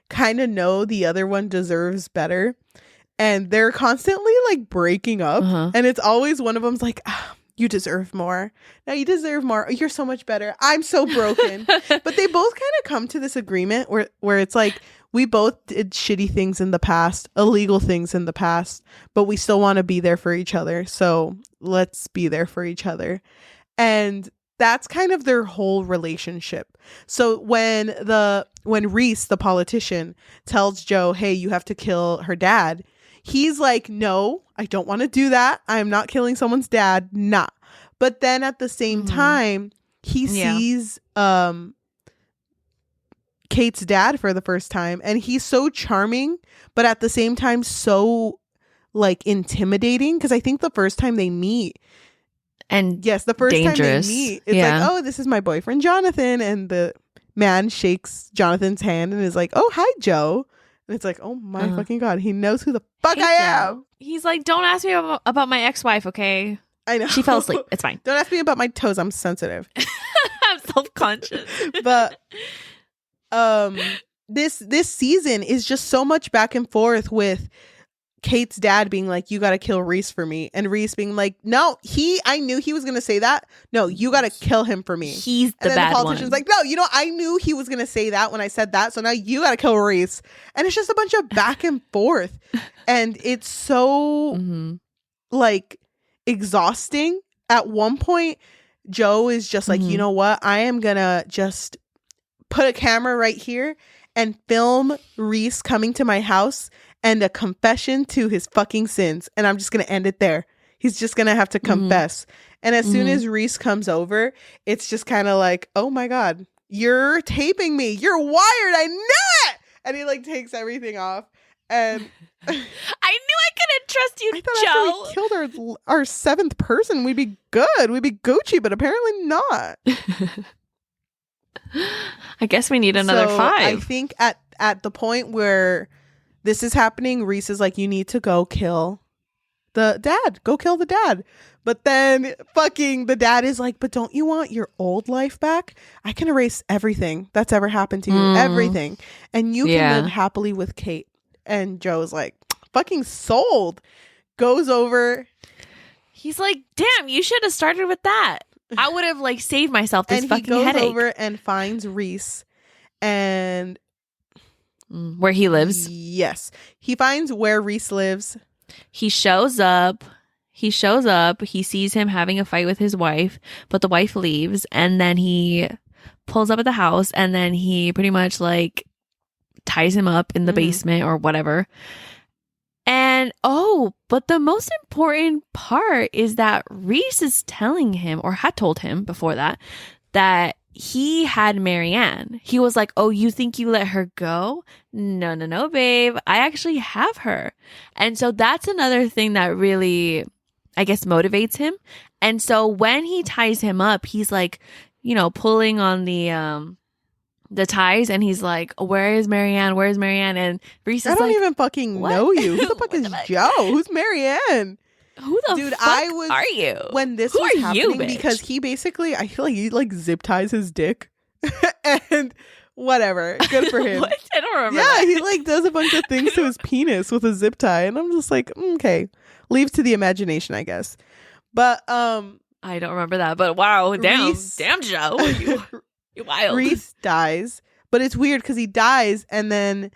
kind of know the other one deserves better. And they're constantly like breaking up. And it's always one of them's like, you deserve more. No, you deserve more. You're so much better. I'm so broken. But they both kind of come to this agreement where it's like, we both did shitty things in the past, illegal things in the past, but we still want to be there for each other. So let's be there for each other. And that's kind of their whole relationship. So when Reese, the politician, tells Joe, hey, you have to kill her dad, he's like, no, I don't want to do that. I'm not killing someone's dad. Nah. But then at the same time, he sees Kate's dad for the first time, and he's so charming, but at the same time so like intimidating, because I think the first time they meet, and yes, the first dangerous. time they meet, it's like, oh, this is my boyfriend Jonathan, and the man shakes Jonathan's hand and is like, oh, hi, Joe. And it's like, oh my fucking God, he knows who the fuck I am. He's like, don't ask me about my ex-wife, okay? I know. She fell asleep. It's fine. Don't ask me about my toes. I'm sensitive. I'm self-conscious. But this season is just so much back and forth with Kate's dad being like, you got to kill Reese for me. And Reese being like, no, I knew he was going to say that. No, you got to kill him for me. He's the bad one. And then the politician's like, no, you know, I knew he was going to say that when I said that. So now you got to kill Reese. And it's just a bunch of back and forth. And it's so like exhausting. At one point, Joe is just like, you know what? I am going to just put a camera right here and film Reese coming to my house and a confession to his fucking sins. And I'm just going to end it there. He's just going to have to confess. And as soon as Reese comes over, it's just kind of like, oh my God, you're taping me. You're wired. I knew it. And he like takes everything off. And I knew I couldn't trust you, I thought Joe. after we killed our seventh person, we'd be good. We'd be Gucci, but apparently not. I guess we need another 5. I think at the point where this is happening, Reese is like, you need to go kill the dad. Go kill the dad. But then fucking the dad is like, but don't you want your old life back? I can erase everything that's ever happened to you. Everything. And you can live happily with Kate. And Joe's like, fucking sold. Goes over. He's like, damn, you should have started with that. I would have like saved myself this fucking headache. And he goes over and finds Reese. And where he lives. Yes. He finds where Reese lives. He shows up. He sees him having a fight with his wife, but the wife leaves. And then he pulls up at the house and then he pretty much like ties him up in the basement or whatever. And but the most important part is that Reese is telling him, or had told him before that he had Marianne. He was like, oh, you think you let her go? No, babe. I actually have her. And so that's another thing that really, I guess, motivates him. And so when he ties him up, he's like, you know, pulling on the ties, and he's like, where is Marianne? Where's Marianne? And Reese is like, I don't even fucking know you. Who the fuck is Joe? Who's Marianne? Who the fuck are you? When this was happening, because he basically, I feel like he like zip ties his dick and whatever. Good for him. What? I don't remember. Yeah, he like does a bunch of things to his penis with a zip tie, and I'm just like, okay, leave to the imagination, I guess. But I don't remember that. But wow, damn, Joe, you're wild. Reese dies, but it's weird because he dies, and then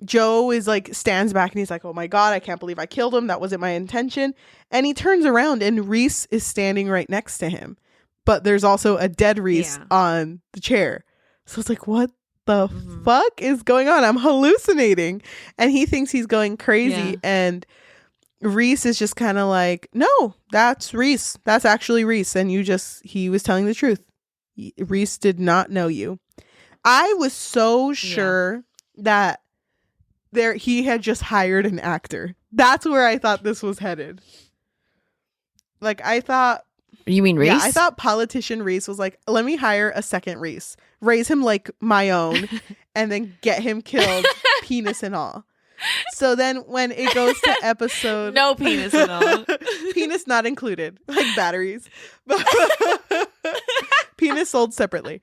Joe is like stands back and he's like, oh my God, I can't believe I killed him. That wasn't my intention. And he turns around and Reese is standing right next to him. But there's also a dead Reese on the chair. So it's like, what the fuck is going on? I'm hallucinating. And he thinks he's going crazy. Yeah. And Reese is just kind of like, no, that's Reese. That's actually Reese. And he was telling the truth. Reese did not know you. I was so sure that he had just hired an actor. That's where I thought this was headed. Like, I thought... You mean Reese? Yeah, I thought politician Reese was like, let me hire a second Reese. Raise him like my own. And then get him killed, penis and all. So then when it goes to episode... No penis and all. Penis not included. Like batteries. Penis sold separately.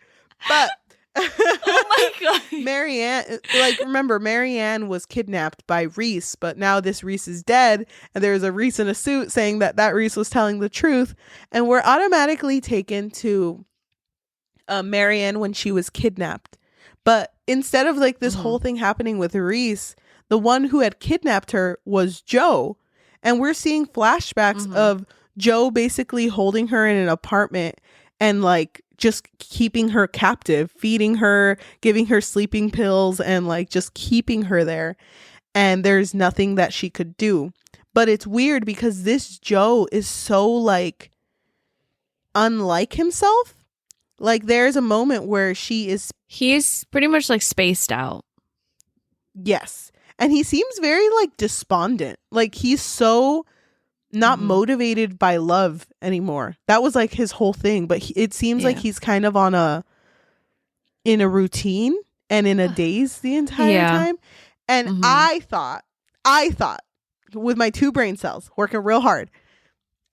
But... Oh my God. Marianne, like, remember, Marianne was kidnapped by Reese, but now this Reese is dead, and there's a Reese in a suit saying that Reese was telling the truth, and we're automatically taken to Marianne when she was kidnapped. But instead of like this whole thing happening with Reese, the one who had kidnapped her was Joe, and we're seeing flashbacks of Joe basically holding her in an apartment and like just keeping her captive, feeding her, giving her sleeping pills, and like just keeping her there. And there's nothing that she could do. But it's weird because this Joe is so like unlike himself. Like there's a moment where he's pretty much like spaced out. Yes. And he seems very like despondent. Like he's so not motivated by love anymore. That was like his whole thing, but it seems like he's kind of in a routine and in a daze the entire time. And I thought with my 2 brain cells working real hard,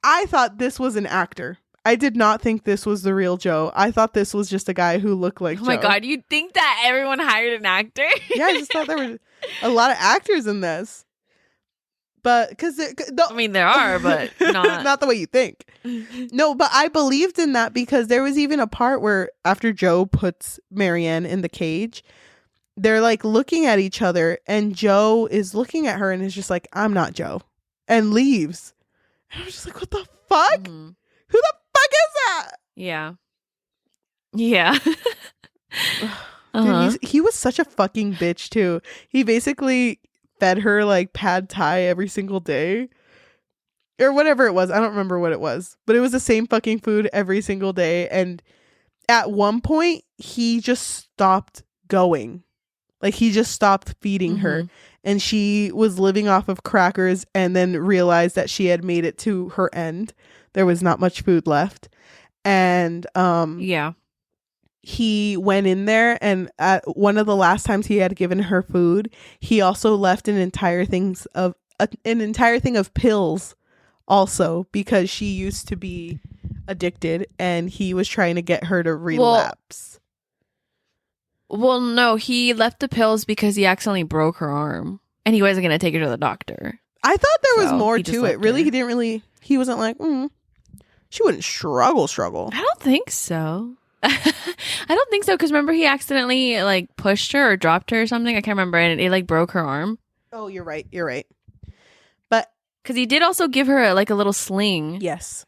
I thought this was an actor. I did not think this was the real Joe. I thought this was just a guy who looked like Joe. Oh my God, you think that everyone hired an actor? Yeah, I just thought there were a lot of actors in this. But because I mean, there are, but not the way you think. No, but I believed in that because there was even a part where after Joe puts Marianne in the cage, they're like looking at each other, and Joe is looking at her and is just like, I'm not Joe, and leaves. And I was just like, what the fuck? Mm-hmm. Who the fuck is that? Yeah. Yeah. Dude, he was such a fucking bitch too. He basically fed her like pad thai every single day or whatever it was. I don't remember what it was, but it was the same fucking food every single day. And at one point he just stopped going. Like he just stopped feeding her, and she was living off of crackers and then realized that she had made it to her end. There was not much food left. And yeah. He went in there, and at one of the last times he had given her food, he also left an entire thing of pills also, because she used to be addicted and he was trying to get her to relapse. Well, no, he left the pills because he accidentally broke her arm and he wasn't going to take her to the doctor. I thought there was more to it. Really? He wasn't like, she wouldn't struggle. I don't think so. I don't think so, because remember he accidentally like pushed her or dropped her or something. I can't remember, and it like broke her arm. Oh, you're right. But because he did also give her like a little sling. Yes.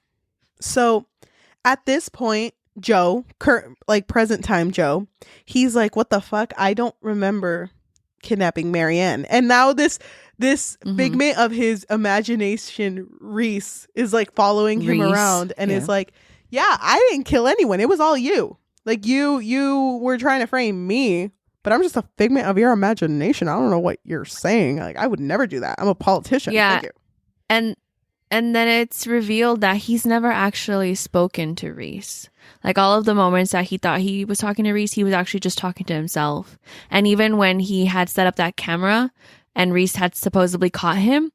So at this point, Joe, present time Joe, he's like, what the fuck? I don't remember kidnapping Marianne. And now this figment of his imagination, Reese, is like following him around and is like, yeah, I didn't kill anyone. It was all you. Like you were trying to frame me, but I'm just a figment of your imagination. I don't know what you're saying. Like, I would never do that. I'm a politician. Yeah. Thank you. And then it's revealed that he's never actually spoken to Reese. Like all of the moments that he thought he was talking to Reese, he was actually just talking to himself. And even when he had set up that camera and Reese had supposedly caught him,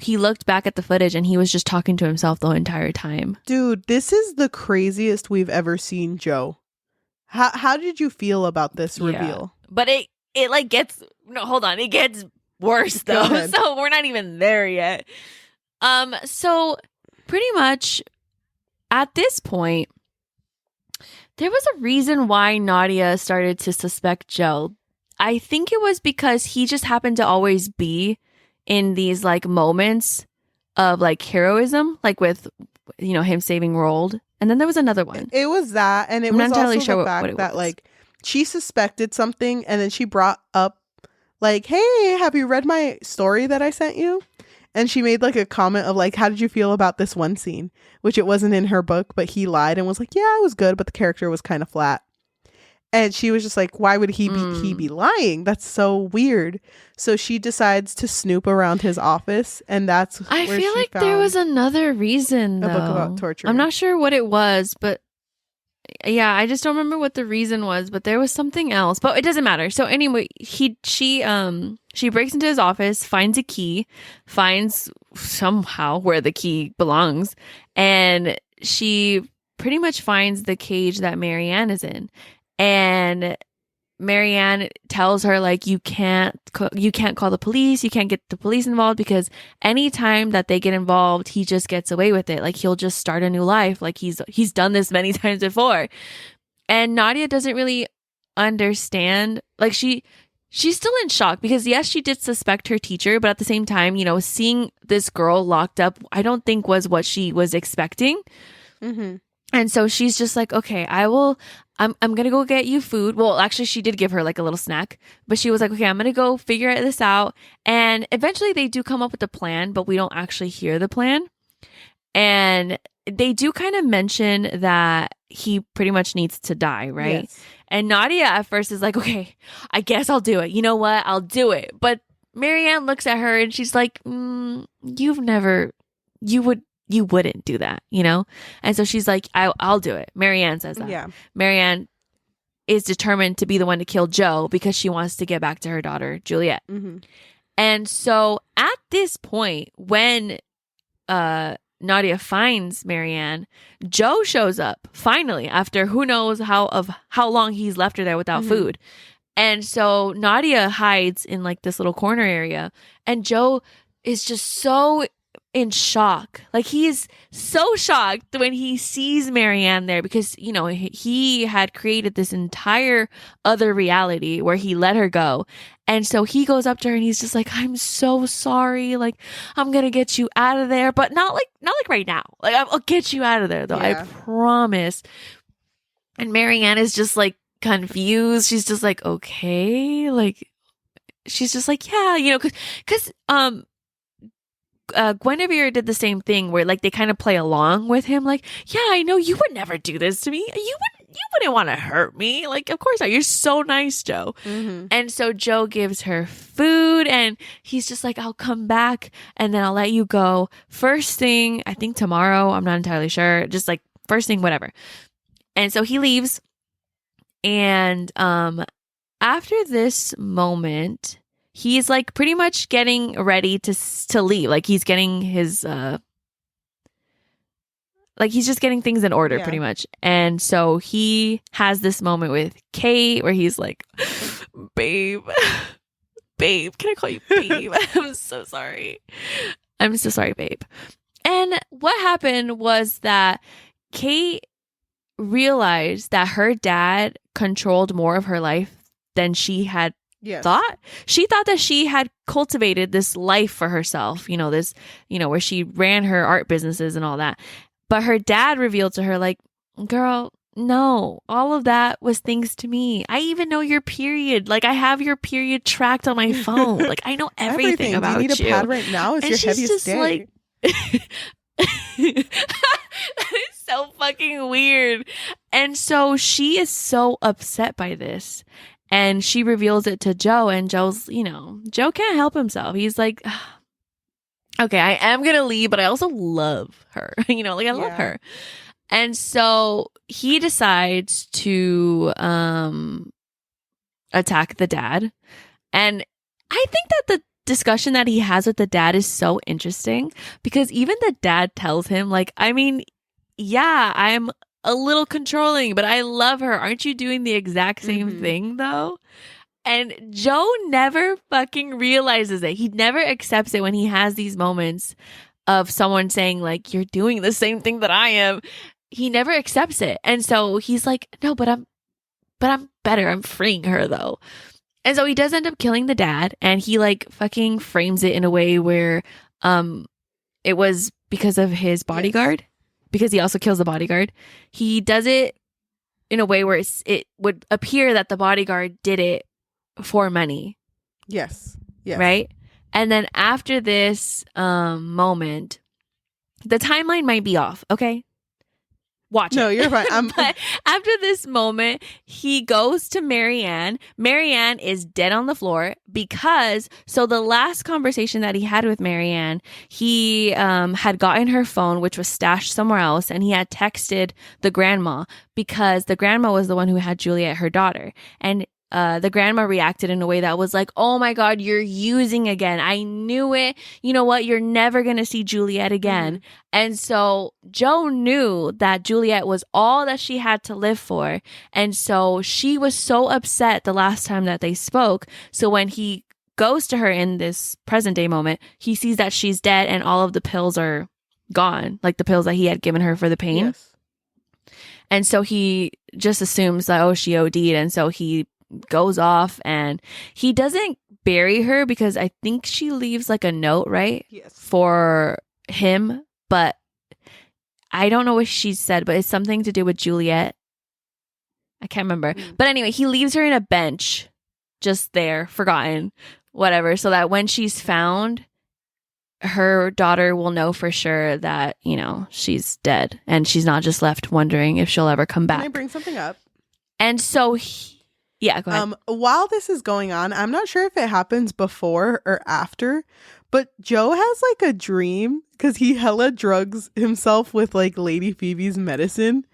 he looked back at the footage and he was just talking to himself the entire time. Dude, this is the craziest we've ever seen Joe. How did you feel about this reveal? But it like gets it gets worse though. So we're not even there yet. So pretty much at this point, there was a reason why Nadia started to suspect Joe. I think it was because he just happened to always be in these like moments of like heroism, like with, him saving Roald. And then there was another one. It was that. And I'm was not entirely also sure the fact that like she suspected something, and then she brought up like, hey, have you read my story that I sent you? And she made like a comment of like, how did you feel about this one scene? Which it wasn't in her book, but he lied and was like, yeah, it was good, but the character was kind of flat. And she was just like, why would he be lying? That's so weird. So she decides to snoop around his office, and that's I where feel like there was another reason, though. A book about torture. I'm not sure what it was, but yeah, I just don't remember what the reason was, but there was something else. But it doesn't matter. So anyway, she breaks into his office, finds a key, finds somehow where the key belongs, and she pretty much finds the cage that Marianne is in. And Marianne tells her like, you can't call the police. You can't get the police involved, because anytime that they get involved, he just gets away with it. Like he'll just start a new life. Like he's done this many times before. And Nadia doesn't really understand. Like she's still in shock, because yes, she did suspect her teacher, but at the same time, seeing this girl locked up, I don't think was what she was expecting. Mm-hmm. And so she's just like, okay, I'm going to go get you food. Well, actually, she did give her like a little snack, but she was like, okay, I'm going to go figure this out. And eventually they do come up with a plan, but we don't actually hear the plan. And they do kind of mention that he pretty much needs to die, right? Yes. And Nadia at first is like, okay, I guess I'll do it. You know what? I'll do it. But Marianne looks at her and she's like, you wouldn't do that, And so she's like, I'll do it. Marianne says that. Yeah. Marianne is determined to be the one to kill Joe because she wants to get back to her daughter, Juliet. Mm-hmm. And so at this point, when Nadia finds Marianne, Joe shows up finally after who knows how long he's left her there without food. And so Nadia hides in like this little corner area, and Joe is just so in shock. Like, he's so shocked when he sees Marianne there because, you know, he had created this entire other reality where he let her go. And so he goes up to her and he's just like, I'm so sorry. Like, I'm going to get you out of there, but not like right now. Like, I'll get you out of there though. I promise. And Marianne is just like confused. She's just like, okay. Like, she's just like, yeah, you know, cause Guinevere did the same thing where like they kind of play along with him, like, yeah, I know you would never do this to me. You wouldn't want to hurt me. Like, of course not. You're so nice, Joe. Mm-hmm. And so Joe gives her food and he's just like, I'll come back and then I'll let you go. First thing, I think tomorrow. I'm not entirely sure. Just like first thing, whatever. And so he leaves. And after this moment, he's like pretty much getting ready to leave. Like, he's getting his like he's just getting things in order pretty much. And so he has this moment with Kate where he's like, babe, can I call you babe? I'm so sorry, babe. And what happened was that Kate realized that her dad controlled more of her life than she had thought. She thought that she had cultivated this life for herself, you know, this, you know, where she ran her art businesses and all that. But her dad revealed to her, like, girl, no, all of that was thanks to me. I even know your period. Like, I have your period tracked on my phone. Like, I know everything about you. Do you need a pad right now? It's your heaviest day. Like, that is so fucking weird. And so she is so upset by this. And she reveals it to Joe, and Joe's, you know, Joe can't help himself. He's like, okay, I am going to leave, but I also love her. You know, like, I love her. And so he decides to attack the dad. And I think that the discussion that he has with the dad is so interesting because even the dad tells him, like, I mean, yeah, I'm a little controlling, but I love her. Aren't you doing the exact same thing though? And Joe never fucking realizes it. He never accepts it when he has these moments of someone saying, like, you're doing the same thing that I am. He never accepts it. And so he's like, no, but I'm better. I'm freeing her though. And so he does end up killing the dad, and he like fucking frames it in a way where it was because of his bodyguard. Because he also kills the bodyguard. He does it in a way where it would appear that the bodyguard did it for money. Yes. Right? And then after this moment, the timeline might be off, okay? Watch it. No, you're fine. But after this moment, he goes to Marianne. Marianne is dead on the floor because, so the last conversation that he had with Marianne, he had gotten her phone, which was stashed somewhere else, and he had texted the grandma because the grandma was the one who had Juliet, her daughter. And the grandma reacted in a way that was like, oh my God, you're using again. I knew it. You know what? You're never going to see Juliet again. And so Joe knew that Juliet was all that she had to live for. And so she was so upset the last time that they spoke. So when he goes to her in this present day moment, he sees that she's dead and all of the pills are gone, like the pills that he had given her for the pain. Yes. And so he just assumes that, oh, she OD'd. And so he goes off and he doesn't bury her because I think she leaves like a note, right? Yes. For him, but I don't know what she said, but it's something to do with Juliet. I can't remember. But anyway, he leaves her in a bench just there, forgotten, whatever, so that when she's found, her daughter will know for sure that, you know, she's dead and she's not just left wondering if she'll ever come back. Can I bring something up? And so yeah, go ahead. While this is going on, I'm not sure if it happens before or after, but Joe has like a dream because he hella drugs himself with like Lady Phoebe's medicine,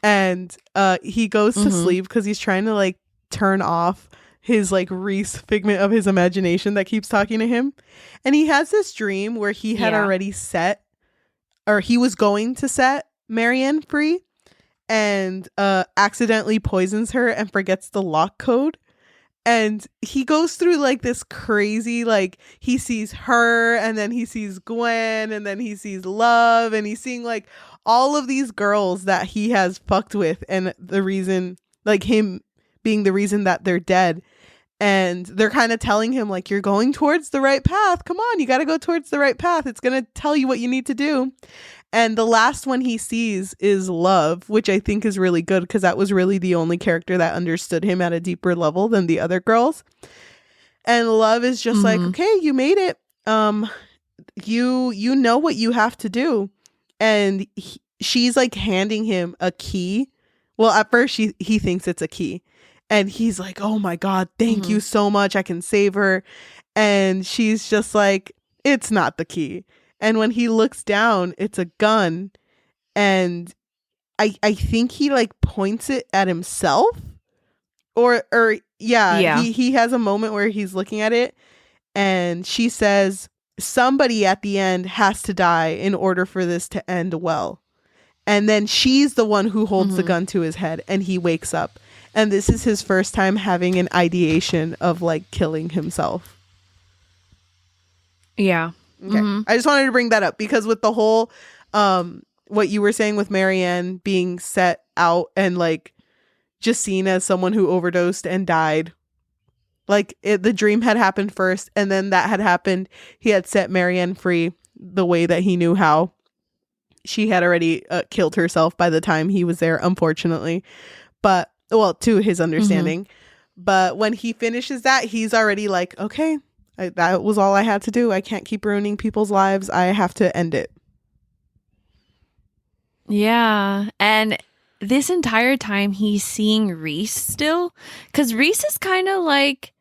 and he goes to sleep because he's trying to like turn off his like Reese figment of his imagination that keeps talking to him. And he has this dream where he had already set, or he was going to set Marianne free, and accidentally poisons her and forgets the lock code. And he goes through like this crazy, like he sees her and then he sees Gwen and then he sees Love and he's seeing like all of these girls that he has fucked with and the reason, like him being the reason that they're dead. And they're kind of telling him like, you're going towards the right path. Come on, you got to go towards the right path. It's going to tell you what you need to do. And the last one he sees is Love, which I think is really good because that was really the only character that understood him at a deeper level than the other girls. And Love is just like, okay, you made it. You know what you have to do. And she's like handing him a key. Well, at first he thinks it's a key. And he's like, oh my God, thank you so much. I can save her. And she's just like, it's not the key. And when he looks down, it's a gun. And I think he like points it at himself. Or yeah. He has a moment where he's looking at it. And she says, somebody at the end has to die in order for this to end well. And then she's the one who holds the gun to his head. And he wakes up. And this is his first time having an ideation of like killing himself. Yeah. Okay. I just wanted to bring that up because with the whole what you were saying with Marianne being set out and like just seen as someone who overdosed and died, like the dream had happened first and then that had happened. He had set Marianne free the way that he knew how. She had already killed herself by the time he was there, unfortunately. But well, to his understanding. But when he finishes that, he's already like, okay, that was all I had to do. I can't keep ruining people's lives. I have to end it. Yeah. And this entire time he's seeing Reese still. Because Reese is kind of like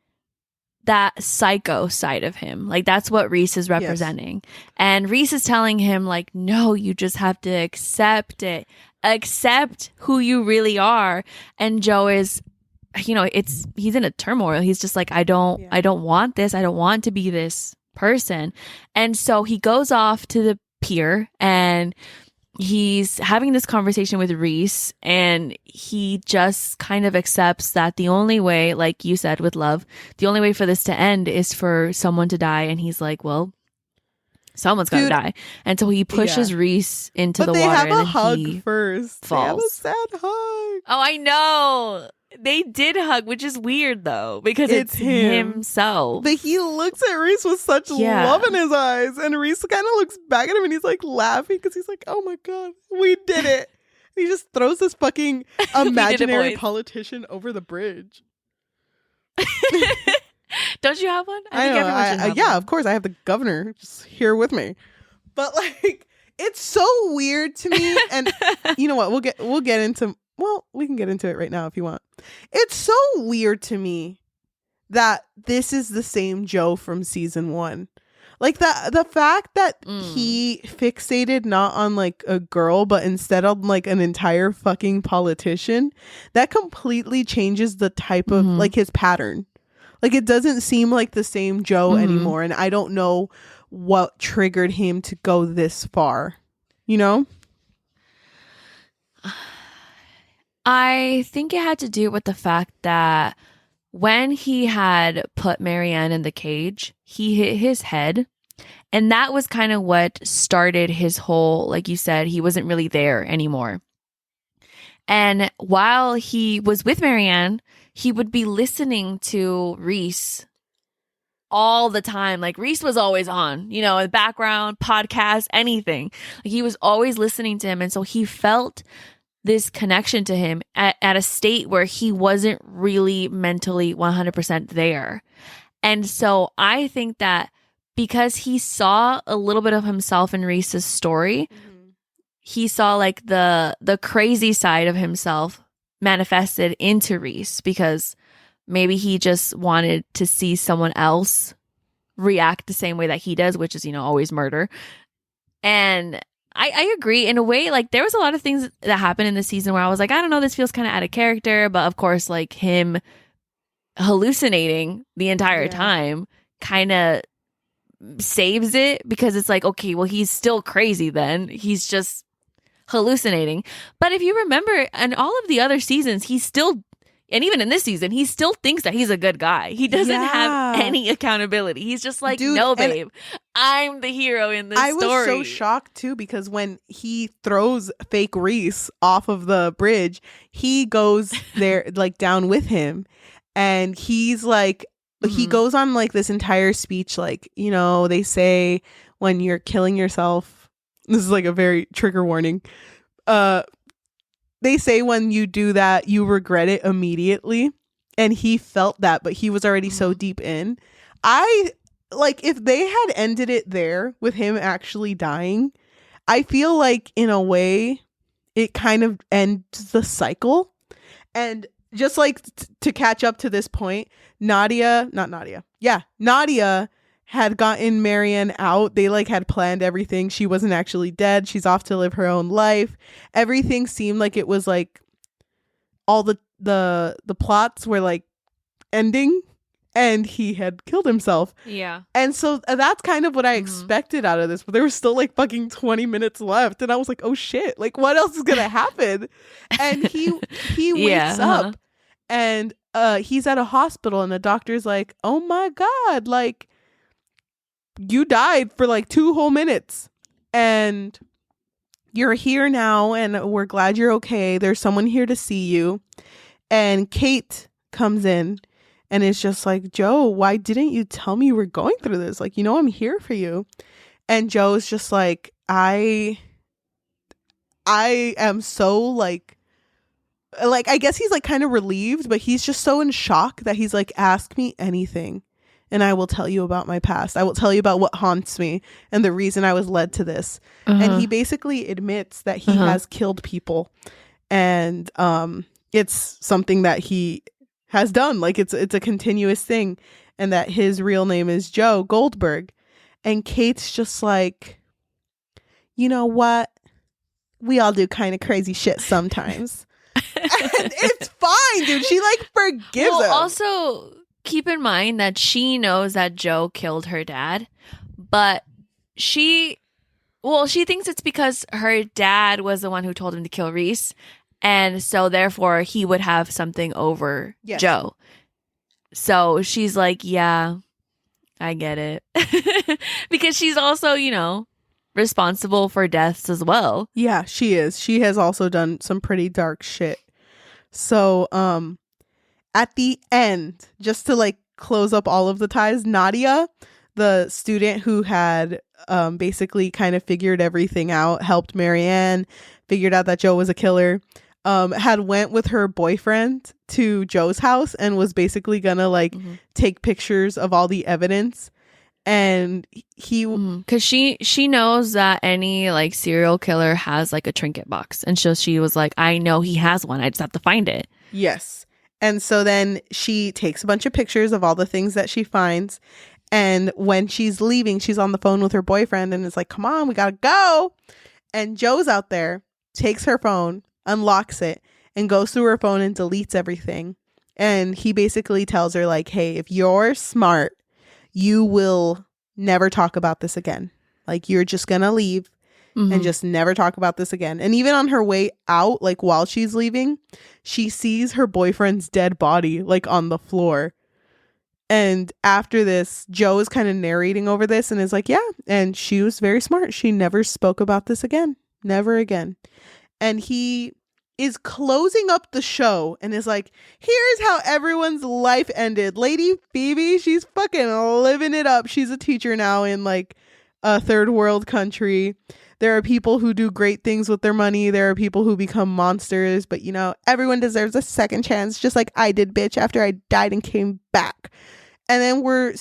that psycho side of him. Like that's what Reese is representing. Yes. And Reese is telling him like, no, you just have to accept it. Accept who you really are. And Joe is, you know, he's in a turmoil. He's just like, I don't want this. I don't want to be this person. And so he goes off to the pier and he's having this conversation with Reese and he just kind of accepts that the only way, like you said with Love, the only way for this to end is for someone to die. And he's like, well, someone's gonna die. And so he pushes Reese into the water. But they have a hug first. Falls. They have a sad hug. Oh, I know. They did hug, which is weird though, because it's himself. But he looks at Reese with such love in his eyes. And Reese kind of looks back at him and he's like laughing because he's like, oh my God, we did it. And he just throws this fucking imaginary politician over the bridge. Don't you have one? I think everyone should have one. Of course. I have the governor just here with me. But like, it's so weird to me. And you know what? We'll get into. Well, we can get into it right now if you want. It's so weird to me that this is the same Joe from season 1. Like the fact that he fixated not on like a girl, but instead on like an entire fucking politician, that completely changes the type of like his pattern. Like it doesn't seem like the same Joe anymore. And I don't know what triggered him to go this far, you know? I think it had to do with the fact that when he had put Marianne in the cage, he hit his head. And that was kind of what started his whole, like you said, he wasn't really there anymore. And while he was with Marianne, he would be listening to Reese all the time. Like Reese was always on, you know, in the background, podcast, anything. Like he was always listening to him. And so he felt this connection to him at a state where he wasn't really mentally 100% there. And so I think that because he saw a little bit of himself in Reese's story, he saw like the crazy side of himself manifested into Reese, because maybe he just wanted to see someone else react the same way that he does, which is, you know, always murder. And I agree in a way. Like there was a lot of things that happened in the season where I was like, I don't know, this feels kind of out of character. But of course, like him hallucinating the entire time kind of saves it, because it's like, okay, well, he's still crazy then. He's just hallucinating. But if you remember, in all of the other seasons, he's still, And even in this season, he still thinks that he's a good guy. He doesn't have any accountability. He's just like, dude, no, babe, I'm the hero in this story. I was so shocked, too, because when he throws fake Reese off of the bridge, he goes there, like, down with him. And he's like, he goes on, like, this entire speech, like, you know, they say when you're killing yourself, this is, like, a very trigger warning, they say when you do that, you regret it immediately. And he felt that, but he was already so deep in. If they had ended it there with him actually dying, I feel like in a way it kind of ends the cycle. And just like to catch up to this point, Nadia had gotten Marianne out. They like had planned everything. She wasn't actually dead. She's off to live her own life. Everything seemed like it was like all the plots were like ending, and he had killed himself. Yeah. And so that's kind of what I expected out of this, but there was still like fucking 20 minutes left, and I was like, oh shit, like what else is gonna happen? And he wakes up, and he's at a hospital, and the doctor's like, oh my god, like you died for like 2 whole minutes and you're here now and we're glad you're okay. There's someone here to see you. And Kate comes in and is just like, Joe, why didn't you tell me you were going through this? Like, you know, I'm here for you. And Joe's just like, I am so like, I guess he's like kind of relieved, but he's just so in shock that he's like, ask me anything and I will tell you about my past. I will tell you about what haunts me and the reason I was led to this. And he basically admits that he has killed people, and it's something that he has done. Like it's a continuous thing, and that his real name is Joe Goldberg. And Kate's just like, you know what? We all do kind of crazy shit sometimes. And it's fine, dude. She like forgives him. Also, keep in mind that she knows that Joe killed her dad, but she thinks it's because her dad was the one who told him to kill Reese, and so therefore he would have something over Joe. So she's like, yeah, I get it. Because she's also, you know, responsible for deaths as well. Yeah, she is. She has also done some pretty dark shit. So, at the end, just to like close up all of the ties, Nadia, the student who had basically kind of figured everything out, helped Marianne, figured out that Joe was a killer, had went with her boyfriend to Joe's house and was basically gonna like take pictures of all the evidence. And he because she knows that any like serial killer has like a trinket box, and so she was like, I know he has one, I just have to find it. Yes. And so then she takes a bunch of pictures of all the things that she finds. And when she's leaving, she's on the phone with her boyfriend and is like, come on, we gotta go. And Joe's out there, takes her phone, unlocks it, and goes through her phone and deletes everything. And he basically tells her like, hey, if you're smart, you will never talk about this again. Like, you're just gonna leave and just never talk about this again. And even on her way out, like while she's leaving, she sees her boyfriend's dead body like on the floor. And after this, Joe is kind of narrating over this and is like, yeah. And she was very smart. She never spoke about this again. Never again. And he is closing up the show and is like, here's how everyone's life ended. Lady Phoebe, she's fucking living it up. She's a teacher now in like a third world country. There are people who do great things with their money. There are people who become monsters. But, you know, everyone deserves a second chance, just like I did, bitch, after I died and came back. And then we're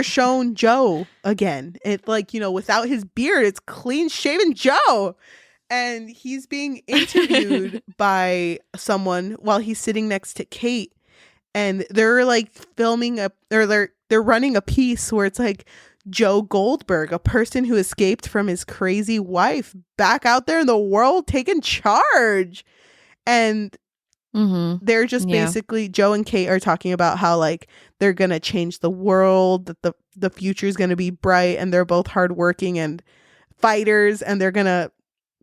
shown Joe again. It like, you know, without his beard, it's clean shaven Joe. And he's being interviewed by someone while he's sitting next to Kate. And they're like they're running a piece where it's like, Joe Goldberg, a person who escaped from his crazy wife, back out there in the world taking charge. And they're just basically, Joe and Kate are talking about how like they're gonna change the world, that the future is gonna be bright, and they're both hardworking and fighters, and they're gonna,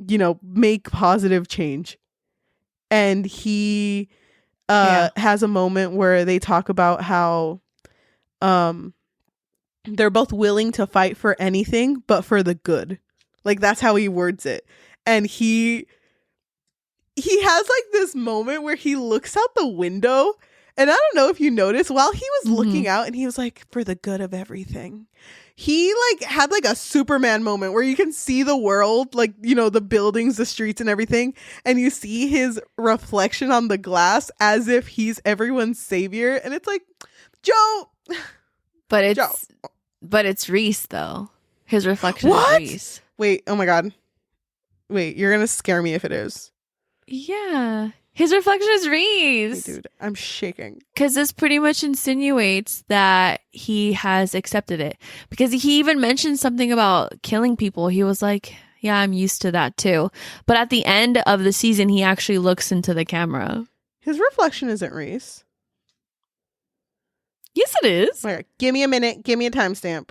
you know, make positive change. And he has a moment where they talk about how they're both willing to fight for anything but for the good. Like, that's how he words it. And he has like this moment where he looks out the window, and I don't know if you noticed, while he was looking out and he was like, for the good of everything, he like had like a Superman moment where you can see the world, like, you know, the buildings, the streets and everything, and you see his reflection on the glass as if he's everyone's savior. And it's like, Joe. But it's Reese though. His reflection is Reese. Wait, oh my God. Wait, you're gonna scare me if it is. Yeah. His reflection is Reese. Hey, dude, I'm shaking. Because this pretty much insinuates that he has accepted it. Because he even mentioned something about killing people. He was like, yeah, I'm used to that too. But at the end of the season, he actually looks into the camera. His reflection isn't Reese. Yes, it is. Wait, give me a minute. Give me a timestamp.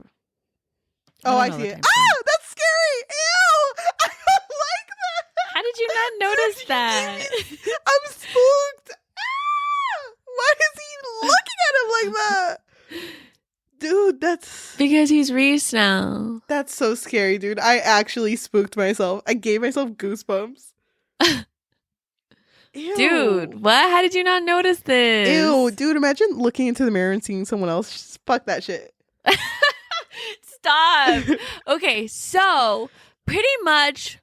Oh, I see it. That's scary. Ew. I don't like that. How did you not notice that? I'm spooked. Why is he looking at him like that? Dude, that's... Because he's Reese now. That's so scary, dude. I actually spooked myself. I gave myself goosebumps. Ew. Dude, what? How did you not notice this? Ew, dude, imagine looking into the mirror and seeing someone else. Just fuck that shit. Stop. Okay, so pretty much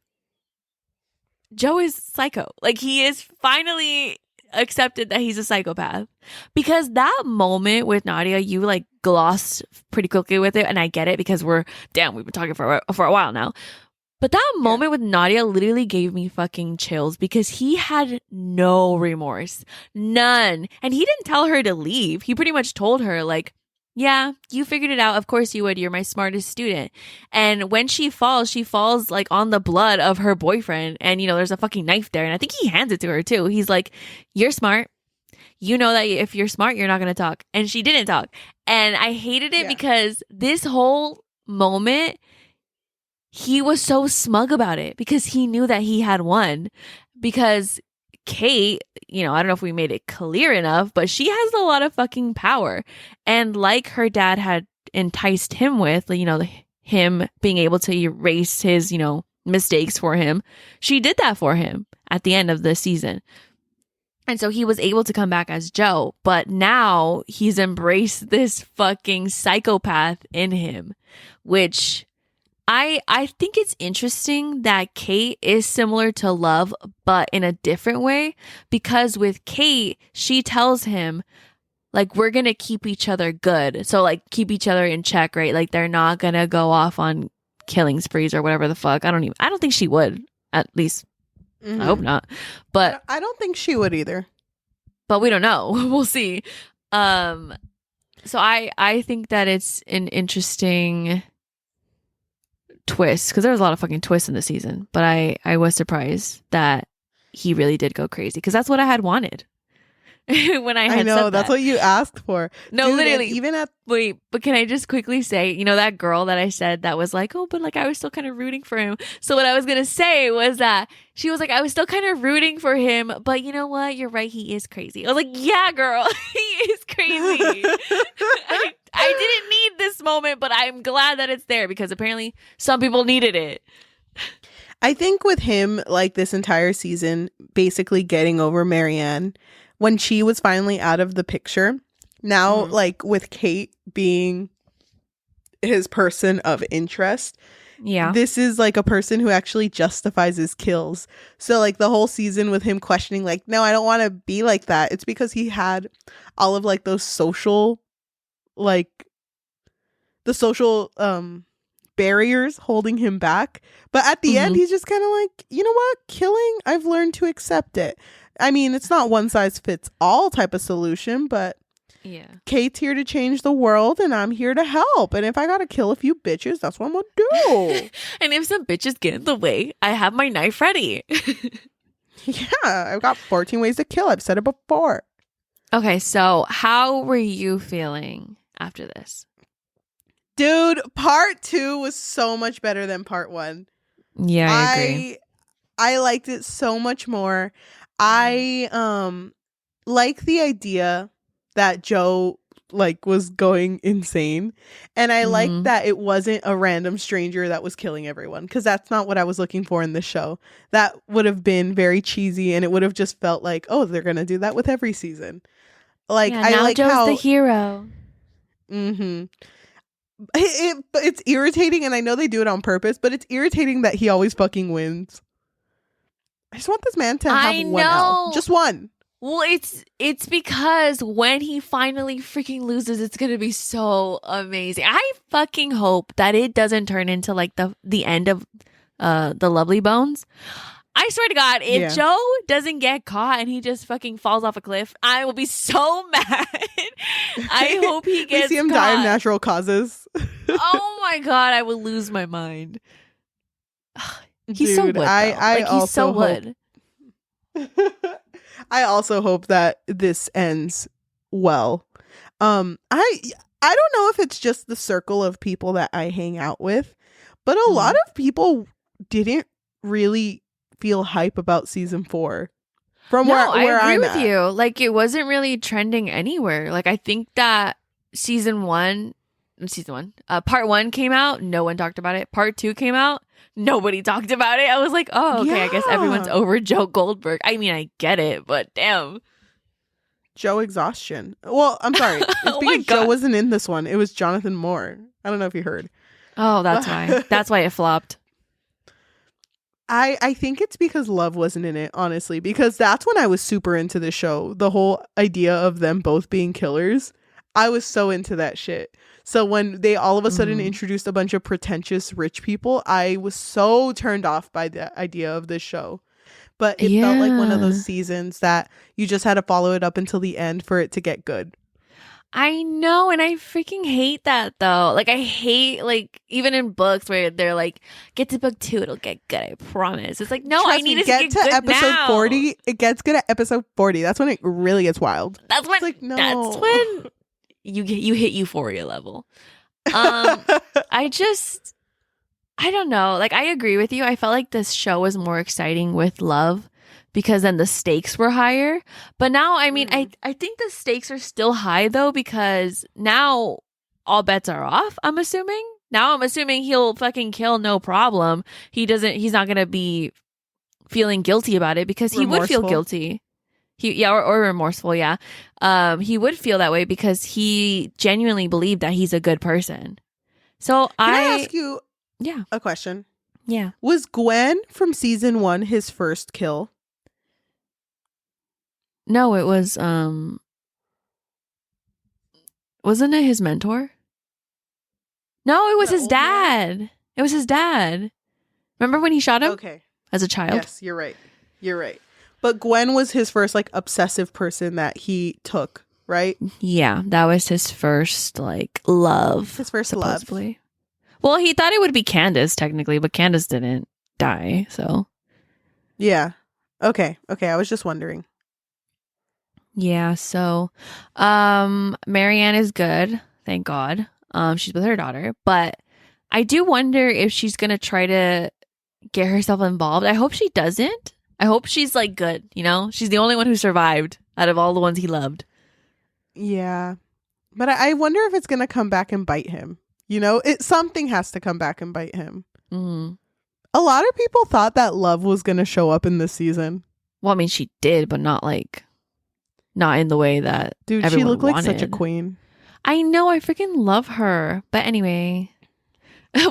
Joe is psycho. Like, he is finally accepted that he's a psychopath. Because that moment with Nadia, you like glossed pretty quickly with it, and I get it because we've been talking for a while now. But that moment with Nadia literally gave me fucking chills because he had no remorse. None. And he didn't tell her to leave. He pretty much told her, like, yeah, you figured it out. Of course you would. You're my smartest student. And when she falls like on the blood of her boyfriend. And, you know, there's a fucking knife there. And I think he hands it to her too. He's like, you're smart. You know that if you're smart, you're not going to talk. And she didn't talk. And I hated it because this whole moment, he was so smug about it because he knew that he had won. Because Kate, you know, I don't know if we made it clear enough, but she has a lot of fucking power. And like her dad had enticed him with, you know, him being able to erase his, you know, mistakes for him, she did that for him at the end of the season. And so he was able to come back as Joe, but now he's embraced this fucking psychopath in him, which I think it's interesting that Kate is similar to Love, but in a different way, because with Kate, she tells him, like, we're going to keep each other good. So, like, keep each other in check, right? Like, they're not going to go off on killing sprees or whatever the fuck. I don't think she would, at least. I hope not. But I don't think she would either. But we don't know. We'll see. So I think that it's an interesting twist because there was a lot of fucking twists in the season, but I was surprised that he really did go crazy because that's what I had wanted when I know said that's what you asked for. No, dude, literally. Even wait, but can I just quickly say, you know, that girl that I said that was like, oh, but like I was still kind of rooting for him. So what I was gonna say was that she was like, I was still kind of rooting for him, but you know what? You're right. He is crazy. I was like, yeah, girl, he is crazy. I didn't need this moment, but I'm glad that it's there because apparently some people needed it. I think with him, like this entire season, basically getting over Marianne, when she was finally out of the picture, now like with Kate being his person of interest, this is like a person who actually justifies his kills. So like the whole season with him questioning like, no, I don't want to be like that. It's because he had all of like those social, like the social barriers holding him back. But at the end, he's just kind of like, you know what? Killing, I've learned to accept it. I mean, it's not one size fits all type of solution, but yeah, Kate's here to change the world and I'm here to help. And if I got to kill a few bitches, that's what I'm going to do. And if some bitches get in the way, I have my knife ready. Yeah, I've got 14 ways to kill. I've said it before. Okay, so how were you feeling after this? Dude, part 2 was so much better than part 1. Yeah, I agree. I liked it so much more. I like the idea that Joe like was going insane, and I like that it wasn't a random stranger that was killing everyone, because that's not what I was looking for in the show. That would have been very cheesy, and it would have just felt like, oh, they're gonna do that with every season. Like, yeah, I now like Joe's how the hero. It's irritating, and I know they do it on purpose, but it's irritating that he always fucking wins. I just want this man to have one L. Just one. Well, it's because when he finally freaking loses, it's gonna be so amazing. I fucking hope that it doesn't turn into like the end of the Lovely Bones. I swear to God, if Joe doesn't get caught and he just fucking falls off a cliff, I will be so mad. I hope he gets we see him die of natural causes. Oh my God, I will lose my mind. He's so wood, I like, he's so wood. I also hope that this ends well. I don't know if it's just the circle of people that I hang out with, but a lot of people didn't really feel hype about season 4. From where I agree with at. you. Like, it wasn't really trending anywhere. Like, I think that part 1 came out, no one talked about it. Part 2 came out, nobody talked about it. I was like, oh, okay, I guess everyone's over Joe Goldberg. I mean, I get it, but damn. Joe exhaustion. Well, I'm sorry. It's because Joe wasn't in this one. It was Jonathan Moore. I don't know if you heard. Oh, that's why. That's why it flopped. I think it's because Love wasn't in it, honestly, because that's when I was super into the show. The whole idea of them both being killers. I was so into that shit. So when they all of a sudden introduced a bunch of pretentious rich people, I was so turned off by the idea of this show. But it felt like one of those seasons that you just had to follow it up until the end for it to get good. I know, and I freaking hate that though. Like, I hate, like, even in books where they're like, get to book 2, it'll get good, I promise. It's like, no, I need it to get good episode now. 40. It gets good at episode 40. That's when it really gets wild. That's when, like, no. That's when you hit euphoria level. I don't know. Like, I agree with you. I felt like this show was more exciting with Love, because then the stakes were higher. But now, I mean, I think the stakes are still high, though, because now all bets are off, I'm assuming. Now I'm assuming he'll fucking kill, no problem. He's not going to be feeling guilty about it, because he would feel guilty. Or remorseful, yeah. He would feel that way because he genuinely believed that he's a good person. So Can I ask you a question? Yeah. Was Gwen from season 1 his first kill? No, it was wasn't it his mentor? No, it was his dad. Man. It was his dad. Remember when he shot him? Okay. As a child? Yes, you're right. But Gwen was his first like obsessive person that he took, right? Yeah, that was his first like love. His first supposedly. love. Well, he thought it would be Candace technically, but Candace didn't die, so. Yeah. Okay, I was just wondering. Yeah, so Marianne is good, thank God. She's with her daughter, but I do wonder if she's gonna try to get herself involved. I hope she doesn't. I hope she's like good, you know? She's the only one who survived out of all the ones he loved. Yeah. But I wonder if it's gonna come back and bite him. You know, something has to come back and bite him. Mm-hmm. A lot of people thought that Love was gonna show up in this season. Well, I mean, she did, but not in the way that everyone she looked wanted. like such a queen. I know, I freaking love her. But anyway,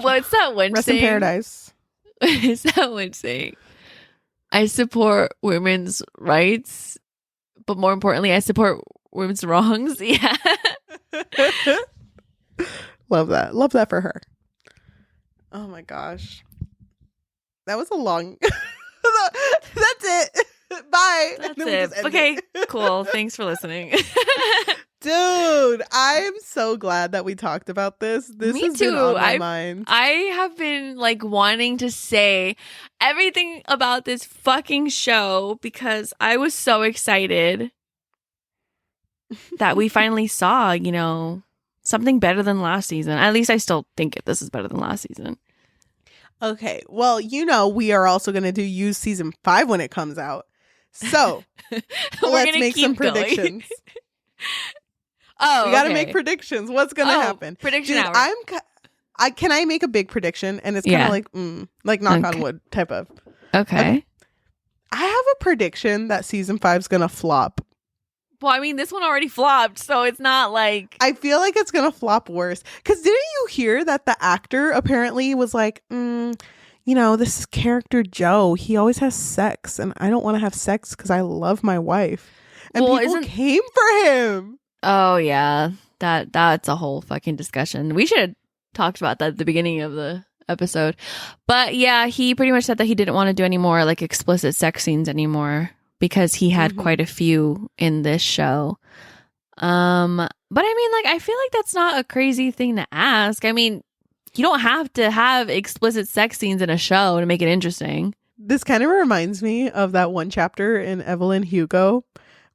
what's that one Rest saying? in paradise. Is that one saying? I support women's rights, but more importantly, I support women's wrongs. Yeah. Love that for her. Oh my gosh. That was a long That's it. Bye. That's it. Okay, cool. Thanks for listening. Dude, I'm so glad that we talked about this. This has been on my mind. I have been like wanting to say everything about this fucking show because I was so excited that we finally saw, you know, something better than last season. At least I still think this is better than last season. Okay. Well, you know, we are also going to use season 5 when it comes out. So let's make some predictions. We gotta make predictions. What's gonna happen? Prediction hour. Can I make a big prediction? And it's kind of like knock on wood type of. Okay. I have a prediction that season 5 is gonna flop. Well, I mean, this one already flopped, so it's not like... I feel like it's gonna flop worse. Because didn't you hear that the actor apparently was like, this character Joe, he always has sex, and I don't want to have sex because I love my wife. And people came for him. Oh, yeah. That's a whole fucking discussion. We should have talked about that at the beginning of the episode. But yeah, he pretty much said that he didn't want to do any more like explicit sex scenes anymore because he had quite a few in this show. But I mean, like, I feel like that's not a crazy thing to ask. I mean, you don't have to have explicit sex scenes in a show to make it interesting. This kind of reminds me of that one chapter in Evelyn Hugo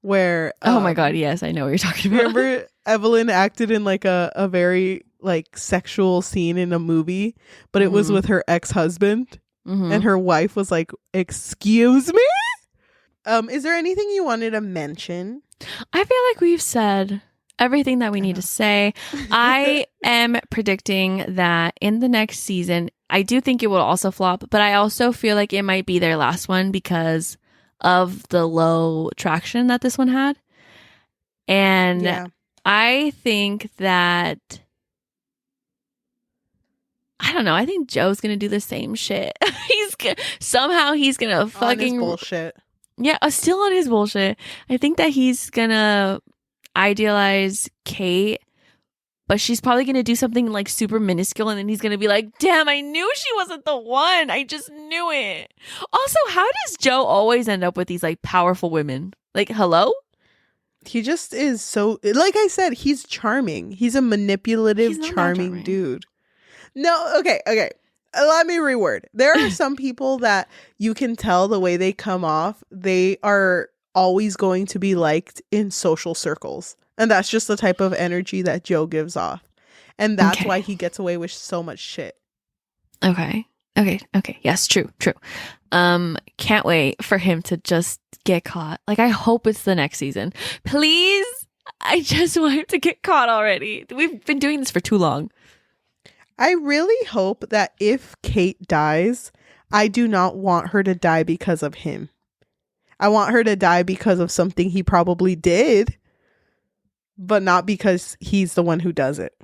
where oh my god, yes, I know what you're talking about. Remember Evelyn acted in like a very like sexual scene in a movie, but it was with her ex-husband, and her wife was like, "Excuse me?" Is there anything you wanted to mention? I feel like we've said everything that we need to say. I am predicting that in the next season, I do think it will also flop, but I also feel like it might be their last one because of the low traction that this one had. And I think that, I don't know, I think Joe's gonna do the same shit. He's gonna fucking bullshit. Yeah, still on his bullshit. I think that he's gonna idealize Kate, but she's probably gonna do something like super minuscule, and then he's gonna be like, damn, I knew she wasn't the one. I just knew it. Also, how does Joe always end up with these like powerful women? Like, hello? He just is so, like I said, he's charming. He's a manipulative, charming dude. No, okay. Let me reword. There are some people that you can tell the way they come off, they are always going to be liked in social circles. And that's just the type of energy that Joe gives off. And that's why he gets away with so much shit. Okay. Yes, true. Can't wait for him to just get caught. Like, I hope it's the next season. Please. I just want him to get caught already. We've been doing this for too long. I really hope that if Kate dies, I do not want her to die because of him. I want her to die because of something he probably did, but not because he's the one who does it.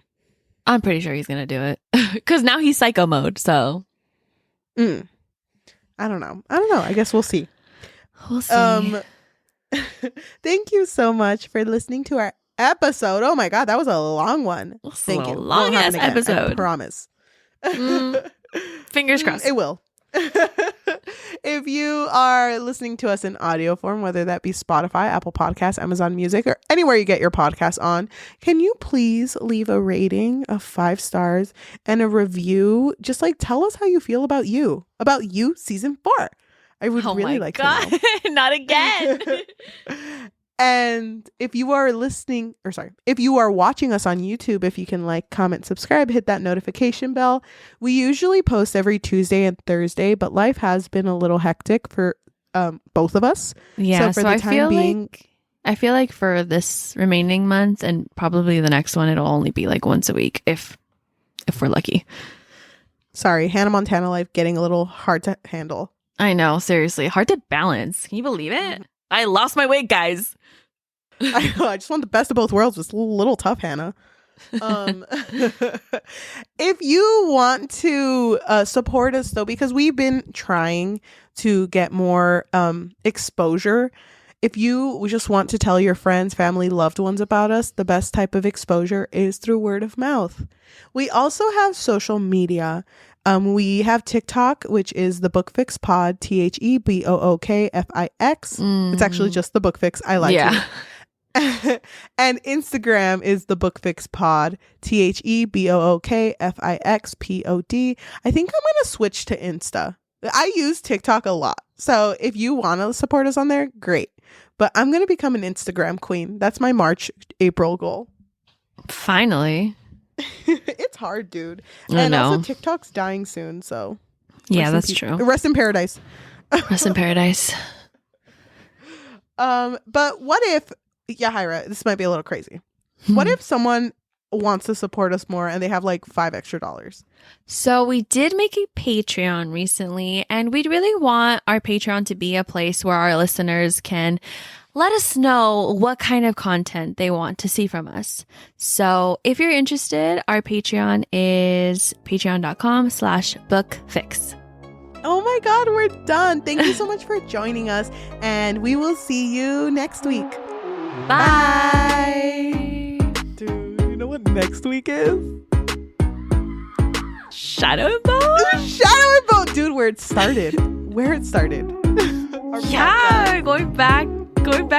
I'm pretty sure he's going to do it because now he's psycho mode. So I don't know. I guess we'll see. Thank you so much for listening to our episode. Oh my god, that was a long one. Thank you. Long ass episode. I promise. Fingers crossed. It will. If you are listening to us in audio form, whether that be Spotify, Apple Podcasts, Amazon Music, or anywhere you get your podcasts on, can you please leave a rating of 5 stars and a review? Just like tell us how you feel about you season 4. I would really like to know. Not again. And if you are if you are watching us on YouTube, if you can like, comment, subscribe, hit that notification bell. We usually post every Tuesday and Thursday, but life has been a little hectic for both of us. Yeah, so I feel like for this remaining month and probably the next one, it'll only be like once a week if we're lucky. Sorry, Hannah Montana life getting a little hard to handle. I know, seriously, hard to balance. Can you believe it? I lost my weight, guys. I know. I just want the best of both worlds. It's a little tough, Hannah. If you want to support us, though, because we've been trying to get more exposure. If you just want to tell your friends, family, loved ones about us, the best type of exposure is through word of mouth. We also have social media. We have TikTok, which is the Book Fix Pod, THEBOOKFIX. It's actually just the Book Fix. I like it. And Instagram is the Book Fix Pod, THEBOOKFIXPOD. I think I'm going to switch to Insta. I use TikTok a lot. So if you want to support us on there, great. But I'm going to become an Instagram queen. That's my March, April goal. Finally. It's hard, dude. And also TikTok's dying soon, so yeah, that's true. Rest in paradise. Rest in paradise. But what if, Yahaira, this might be a little crazy. What if someone wants to support us more and they have like $5 extra? So we did make a Patreon recently, and we'd really want our Patreon to be a place where our listeners can let us know what kind of content they want to see from us. So if you're interested, our Patreon is patreon.com/bookfix. Oh my God, we're done. Thank you so much for joining us, and we will see you next week. Bye. Dude, you know what next week is? Shadow and Bone? Shadow and Bone! Dude, where it started. Yeah, going back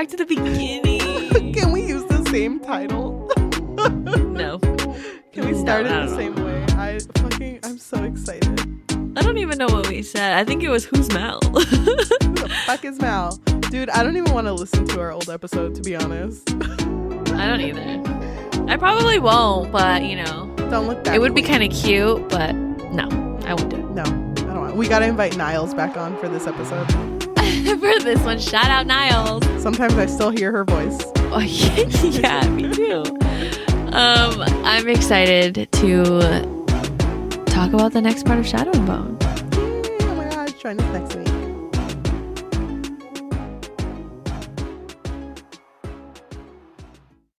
to the beginning. Can we use the same title? No. Can we start it the same way? I'm so excited. I don't even know what we said. I think it was Who's Mal? Who the fuck is Mal? Dude, I don't even want to listen to our old episode, to be honest. I don't either. I probably won't, but don't look back. It would be kind of cute, but no, I won't do it. No, I don't want. We gotta invite Niles back on for this episode. For this one, shout out Niles. Sometimes I still hear her voice. Oh yeah, me too. I'm excited to talk about the next part of Shadow and Bone. Oh my God, join us next week.